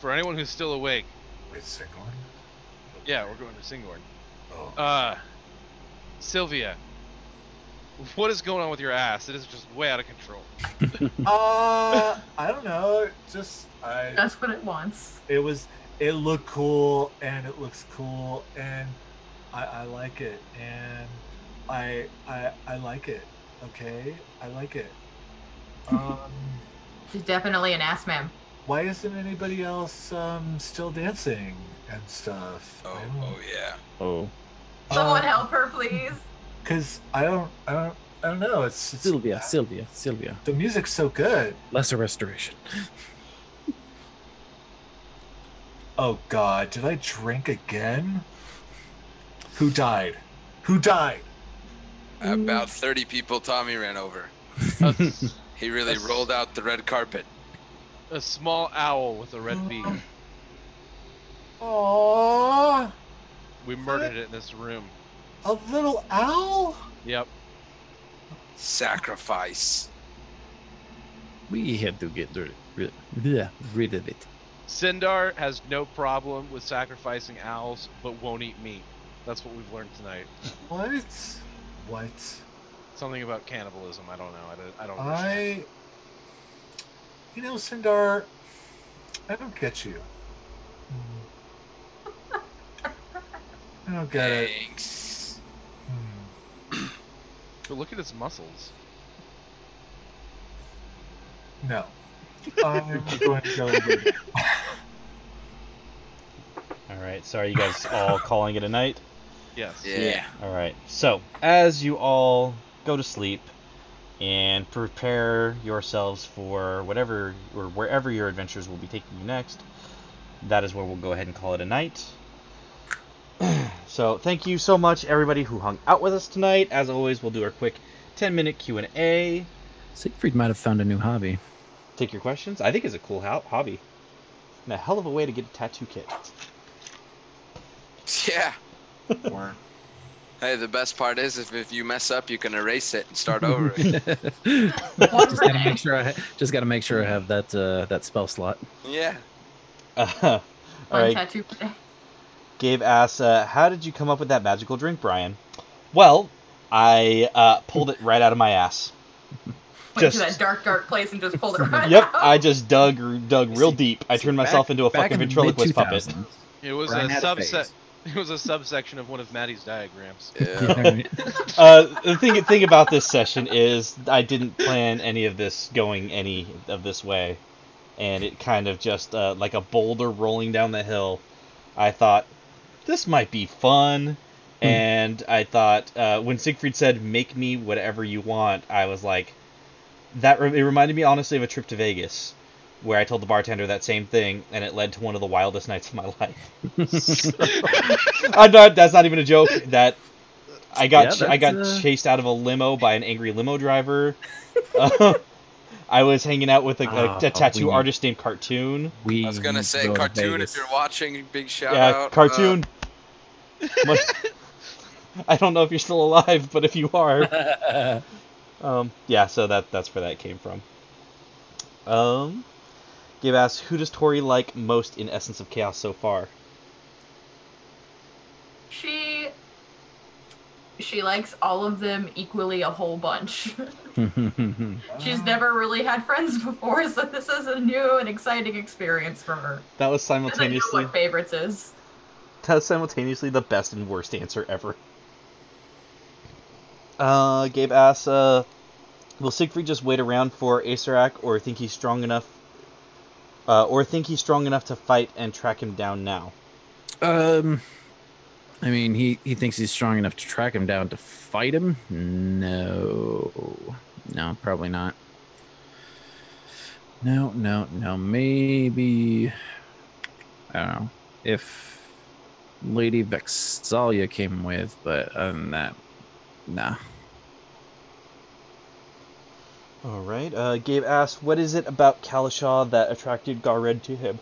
For anyone who's still awake. Wait, Singorn? Yeah, we're going to Singorn. Oh. Sylvia, what is going on with your ass? It is just way out of control. I don't know. That's what it wants. It looked cool, and it looks cool, and I like it, and I like it. Okay, I like it. She's definitely an ass, ma'am. Why isn't anybody else still dancing and stuff? Oh yeah. Oh. Someone help her, please. Cause I don't know. It's Sylvia. The music's so good. Lesser restoration. Oh God, did I drink again? Who died? About 30 people Tommy ran over. He really rolled out the red carpet. A small owl with a red beak. Aww. We murdered it in this room. A little owl? Yep. Sacrifice. We had to get rid of it. Sindar has no problem with sacrificing owls, but won't eat meat. That's what we've learned tonight. What? Something about cannibalism. I don't know. I don't understand. You know, Sindar, I don't get you. I don't get it. Thanks. But look at his muscles. No. I'm going to go and do that. Alright, so are you guys all calling it a night? Yes. Yeah. Alright, so as you all go to sleep and prepare yourselves for whatever or wherever your adventures will be taking you next, that is where we'll go ahead and call it a night. So thank you so much everybody who hung out with us tonight. As always, we'll do our quick 10-minute Q&A. Siegfried might have found a new hobby. Take your questions. I think it's a cool hobby. And a hell of a way to get a tattoo kit. Yeah. Or Hey, the best part is if you mess up, you can erase it and start over. Just gotta make sure I have that spell slot. Yeah. All One right. tattoo per day. Gabe asks, how did you come up with that magical drink, Brian? Well, I pulled it right out of my ass. Went to that dark place and just pulled it right Yep, out. I just dug real deep. I turned myself into a fucking ventriloquist puppet. It was Brian had a phase. It was a subsection of one of Maddie's diagrams. Yeah. The thing about this session is I didn't plan any of this going any of this way, and it kind of just like a boulder rolling down the hill. I thought this might be fun, and I thought when Siegfried said "make me whatever you want," I was like, it reminded me honestly of a trip to Vegas, where I told the bartender that same thing, and it led to one of the wildest nights of my life. That's not even a joke. That I got chased out of a limo by an angry limo driver. I was hanging out with a tattoo artist named Cartoon. I was gonna say Cartoon, if you're watching, big shout Yeah, out. Cartoon. I don't know if you're still alive, but if you are, yeah. So that's where that came from. Gabe asks, who does Tori like most in Essence of Chaos so far? She likes all of them equally a whole bunch. She's never really had friends before, so this is a new and exciting experience for her. That was simultaneously. Doesn't know what favorites is. That was simultaneously the best and worst answer ever. Gabe asks, will Siegfried just wait around for Asarak, or think he's strong enough? To fight and track him down now? I mean, he thinks he's strong enough to track him down to fight him? No, probably not. No. Maybe, I don't know, if Lady Vexalia came with, but other than that, nah. All right. Gabe asks, what is it about Kalashaw that attracted Garred to him?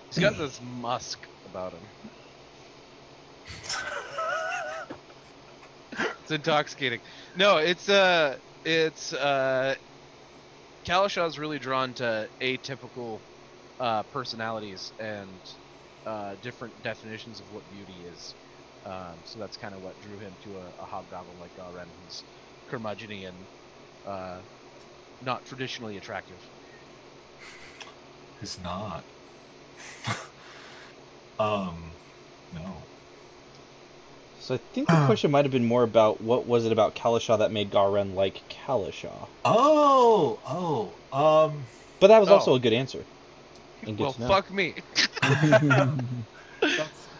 He's got this musk about him. It's intoxicating. No, it's Kalashaw's really drawn to atypical personalities and different definitions of what beauty is. So that's kind of what drew him to a hobgoblin like Garen, who's curmudgeon-y and not traditionally attractive. He's not. No. So I think the question might have been more about what was it about Kalashaw that made Garen like Kalashaw. But that was also a good answer. And good to know. Fuck me.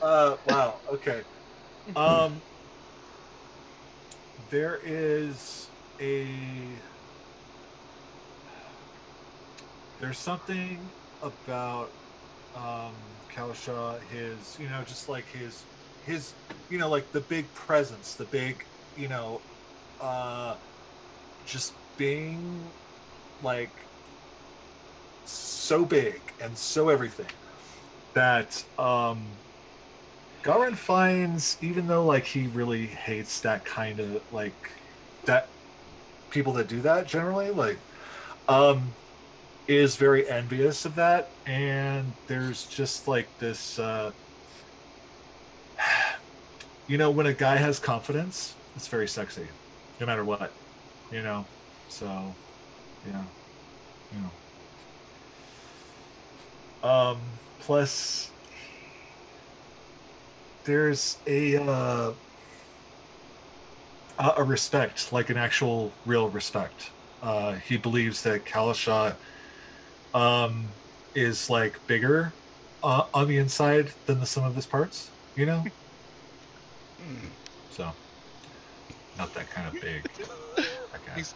Wow. Okay. There's something about Kalashaw, his, just like his, like the big presence, the big, just being like so big and so everything that Garen finds, even though like he really hates that kind of like that people that do that generally, like is very envious of that. And there's just like this when a guy has confidence, it's very sexy no matter what, so plus there's a respect, like an actual real respect. He believes that Kalashaw is like bigger on the inside than the sum of his parts, So, not that kind of big, I guess.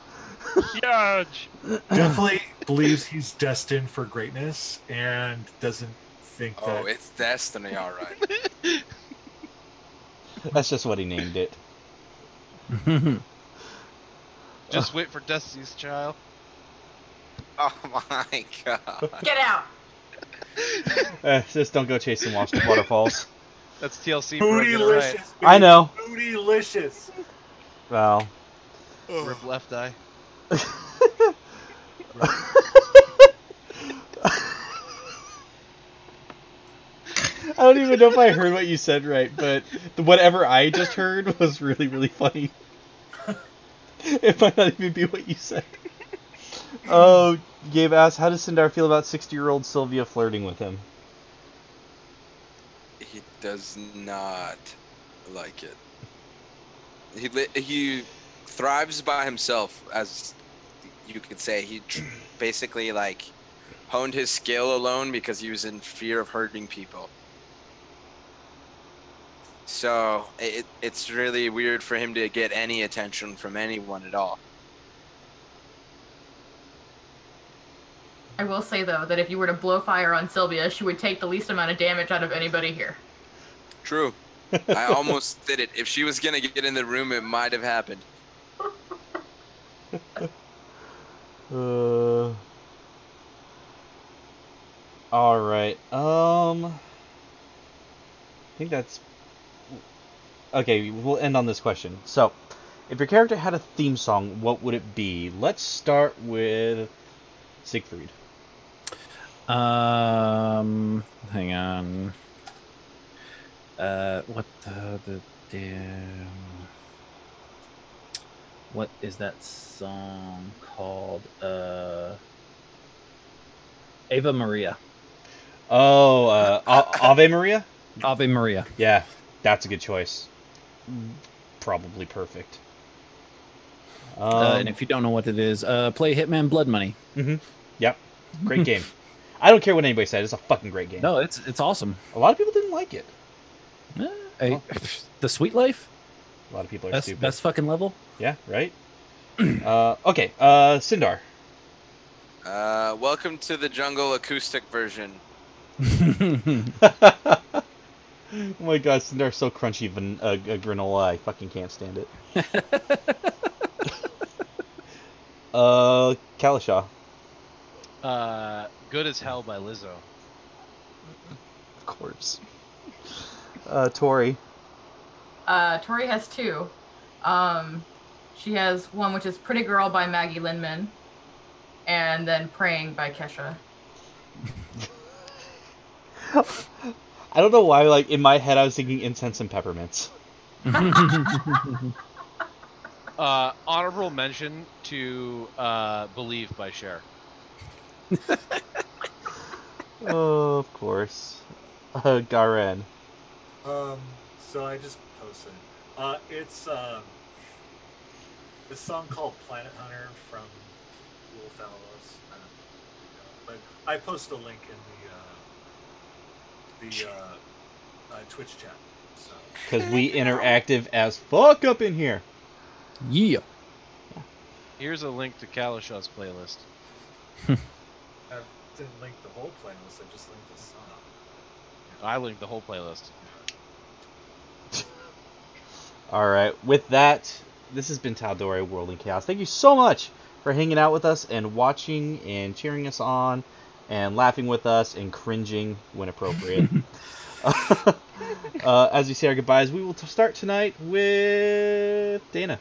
Huge. Definitely believes he's destined for greatness and doesn't think that. Oh, it's destiny, all right. That's just what he named it. Just wait for Destiny's Child. Oh my god. Get out. Just don't go chasing waterfalls. That's TLC for get it right. Bootylicious, I know. Bootylicious. Well. Rip left eye. I don't even know if I heard what you said right, but whatever I just heard was really, really funny. It might not even be what you said. Oh, Gabe asked, how does Sindar feel about 60-year-old Sylvia flirting with him? He does not like it. He thrives by himself, as you could say. He basically like honed his skill alone because he was in fear of hurting people. So it's really weird for him to get any attention from anyone at all. I will say, though, that if you were to blow fire on Sylvia, she would take the least amount of damage out of anybody here. True. I almost did it. If she was going to get in the room, it might have happened. All right. I think that's... Okay, we'll end on this question. So, if your character had a theme song, what would it be? Let's start with Siegfried. Hang on. What the damn? What is that song called? Ave Maria. Oh, Ave Maria? Ave Maria. Yeah, that's a good choice. Probably perfect. And if you don't know what it is, play Hitman Blood Money. Mm-hmm. Yep. Great game. I don't care what anybody says. It's a fucking great game. No, it's awesome. A lot of people didn't like it. The Sweet Life? A lot of people are stupid. Best fucking level? Yeah, right? Okay, Sindar. Welcome to the Jungle acoustic version. Oh my god, Sindar's so crunchy granola, I fucking can't stand it. Kalishaw. Good as Hell by Lizzo. Of course. Tori. Tori has two. She has one which is Pretty Girl by Maggie Lindman, and then Praying by Kesha. I don't know why, like, in my head I was thinking Incense and Peppermints. Honorable mention to Believe by Cher. Oh, of course. Garen. So I just posted. It's this song called Planet Hunter from Wolf Alice. But I post a link in the Twitch chat. So. Because we interactive as fuck up in here. Yeah. Here's a link to Kalishaw's playlist. I didn't link the whole playlist. I just linked the song. I linked the whole playlist. Alright, with that, this has been Tal'Dorei World in Chaos. Thank you so much for hanging out with us and watching and cheering us on and laughing with us and cringing when appropriate. As we say our goodbyes, we will start tonight with Dana.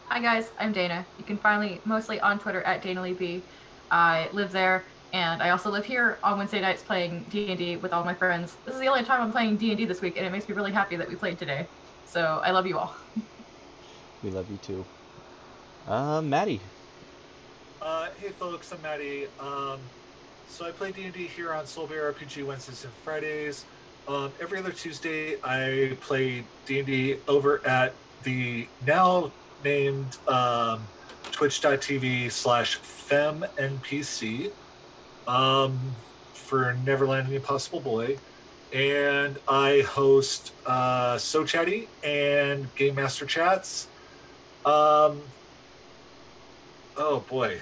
Hi guys, I'm Dana. You can find me mostly on Twitter at DanaLeeB. I live there, and I also live here on Wednesday nights playing D&D with all my friends. This is the only time I'm playing D&D this week, and it makes me really happy that we played today. So I love you all. We love you too. Maddie. Hey folks, I'm Maddie. So I play D&D here on Soulbear RPG Wednesdays and Fridays. Every other Tuesday I play D&D over at the now named twitch.tv/FemNPC for Neverland and the Impossible Boy. And I host So Chatty and Game Master Chats. Oh boy.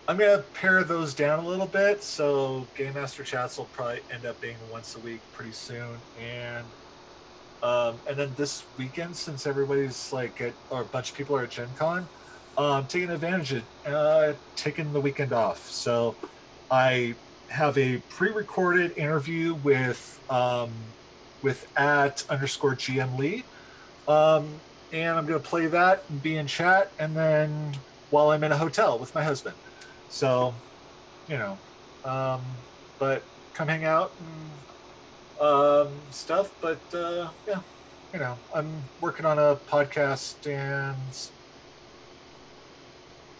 I'm going to pare those down a little bit, so Game Master Chats will probably end up being once a week pretty soon. And And then this weekend, since everybody's or a bunch of people are at Gen Con, taking advantage of taking the weekend off. So I have a pre-recorded interview with @_GM Lee. And I'm going to play that and be in chat, and then while I'm in a hotel with my husband. So, but come hang out and stuff. But yeah, I'm working on a podcast and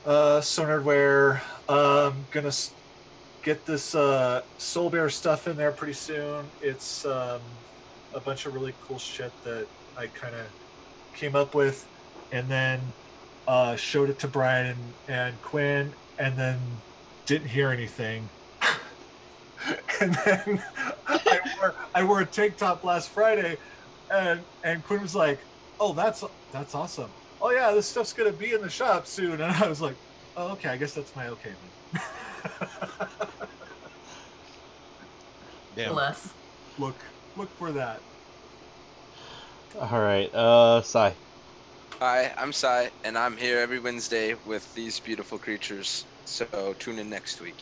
So Nerdware. Gonna get this Soul Bear stuff in there pretty soon. It's a bunch of really cool shit that I kind of came up with, and then showed it to Brian and Quinn, and then didn't hear anything. And then I wore a tank top last Friday, and Quinn was like, "Oh, that's awesome. Oh yeah, this stuff's gonna be in the shop soon." And I was like, "Oh, okay, I guess that's my okay then." Damn. Bless. Look for that. All right, Sai. Hi, I'm Sai, and I'm here every Wednesday with these beautiful creatures. So tune in next week.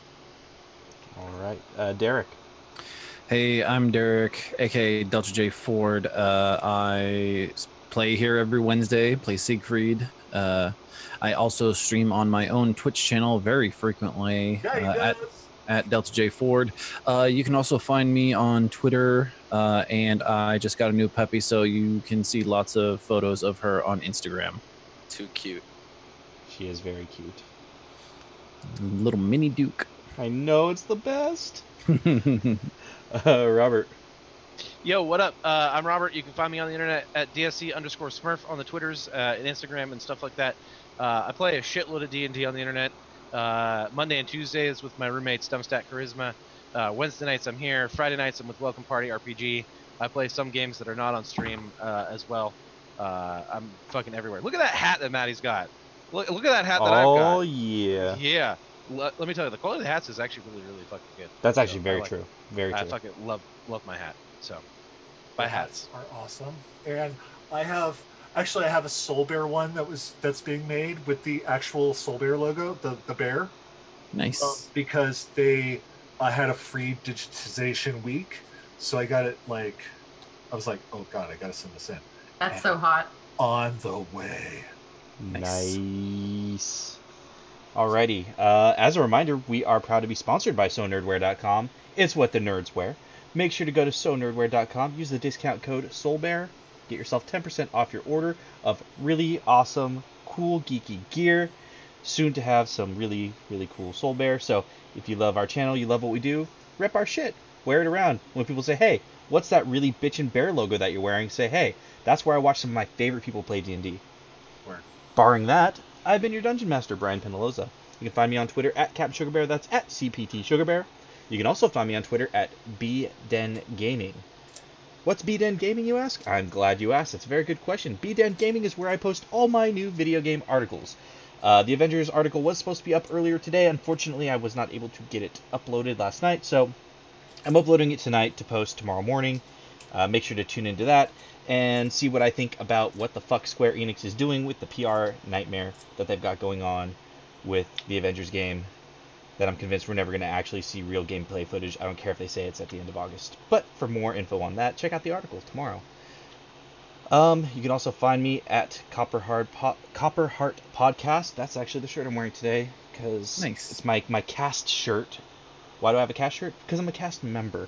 All right, Derek. Hey, I'm Derek, aka Delta J Ford. I play here every Wednesday, play Siegfried. I also stream on my own Twitch channel very frequently at Delta J Ford. You can also find me on Twitter, and I just got a new puppy, so you can see lots of photos of her on Instagram. Too cute. She is very cute. Little mini Duke. I know, it's the best. Robert. Yo, what up? I'm Robert. You can find me on the internet at DSC_Smurf on the Twitters and Instagram and stuff like that. I play a shitload of D&D on the internet. Monday and Tuesdays with my roommates, Dumbstat Charisma. Wednesday nights I'm here. Friday nights I'm with Welcome Party RPG. I play some games that are not on stream as well. I'm fucking everywhere. Look at that hat that Maddie's got. Look at that hat that I've got. Oh, yeah. Yeah. Let me tell you, the quality of the hats is actually really, really fucking good. That's actually very true. Very true. I fucking love my hat. So, buy hats. Are awesome. And I have a Soul Bear one that's being made with the actual Soul Bear logo, the bear. Nice. Because they had a free digitization week, so I got it I was like, oh god, I gotta send this in. That's so hot. On the way. Nice. Alrighty. As a reminder, we are proud to be sponsored by SoNerdWare.com. It's what the nerds wear. Make sure to go to SoNerdWare.com, use the discount code SoulBear, get yourself 10% off your order of really awesome, cool, geeky gear. Soon to have some really, really cool Soul Bear. So if you love our channel, you love what we do, rep our shit. Wear it around. When people say, hey, what's that really bitchin' bear logo that you're wearing? Say, hey, that's where I watch some of my favorite people play D&D. Barring that, I've been your Dungeon Master, Brian Penaloza. You can find me on Twitter at Captain Sugarbear, that's at CPT Sugarbear. You can also find me on Twitter at BDenGaming. What's BDen Gaming, you ask? I'm glad you asked. That's a very good question. BDen Gaming is where I post all my new video game articles. The Avengers article was supposed to be up earlier today. Unfortunately, I was not able to get it uploaded last night, so I'm uploading it tonight to post tomorrow morning. Make sure to tune into that and see what I think about what the fuck Square Enix is doing with the PR nightmare that they've got going on with the Avengers game, that I'm convinced we're never going to actually see real gameplay footage. I don't care if they say it's at the end of August. But for more info on that, check out the article tomorrow. You can also find me at Copperheart Podcast. That's actually the shirt I'm wearing today, because it's my cast shirt. Why do I have a cast shirt? Because I'm a cast member.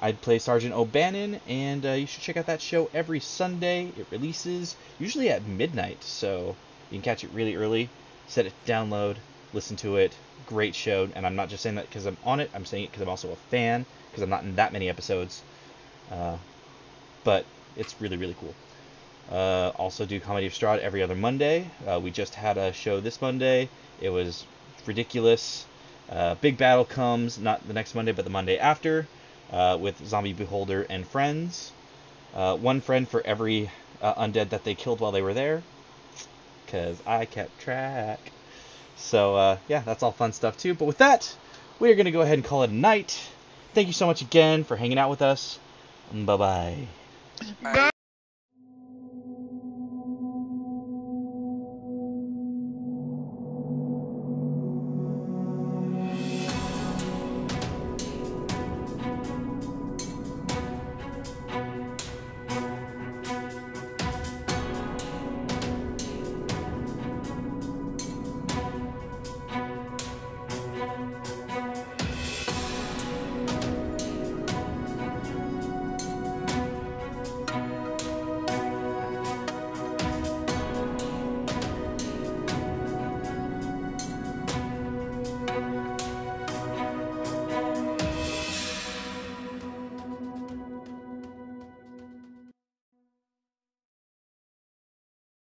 I play Sergeant O'Bannon, and you should check out that show every Sunday. It releases usually at midnight, so you can catch it really early. Set it to download, listen to it. Great show, and I'm not just saying that because I'm on it. I'm saying it because I'm also a fan, because I'm not in that many episodes. But it's really, really cool. Also do Comedy of Strahd every other Monday. We just had a show this Monday. It was ridiculous. Big battle comes, not the next Monday, but the Monday after, with Zombie Beholder and friends. One friend for every undead that they killed while they were there, because I kept track. So, yeah, that's all fun stuff, too. But with that, we are going to go ahead and call it a night. Thank you so much again for hanging out with us. Bye-bye. Bye.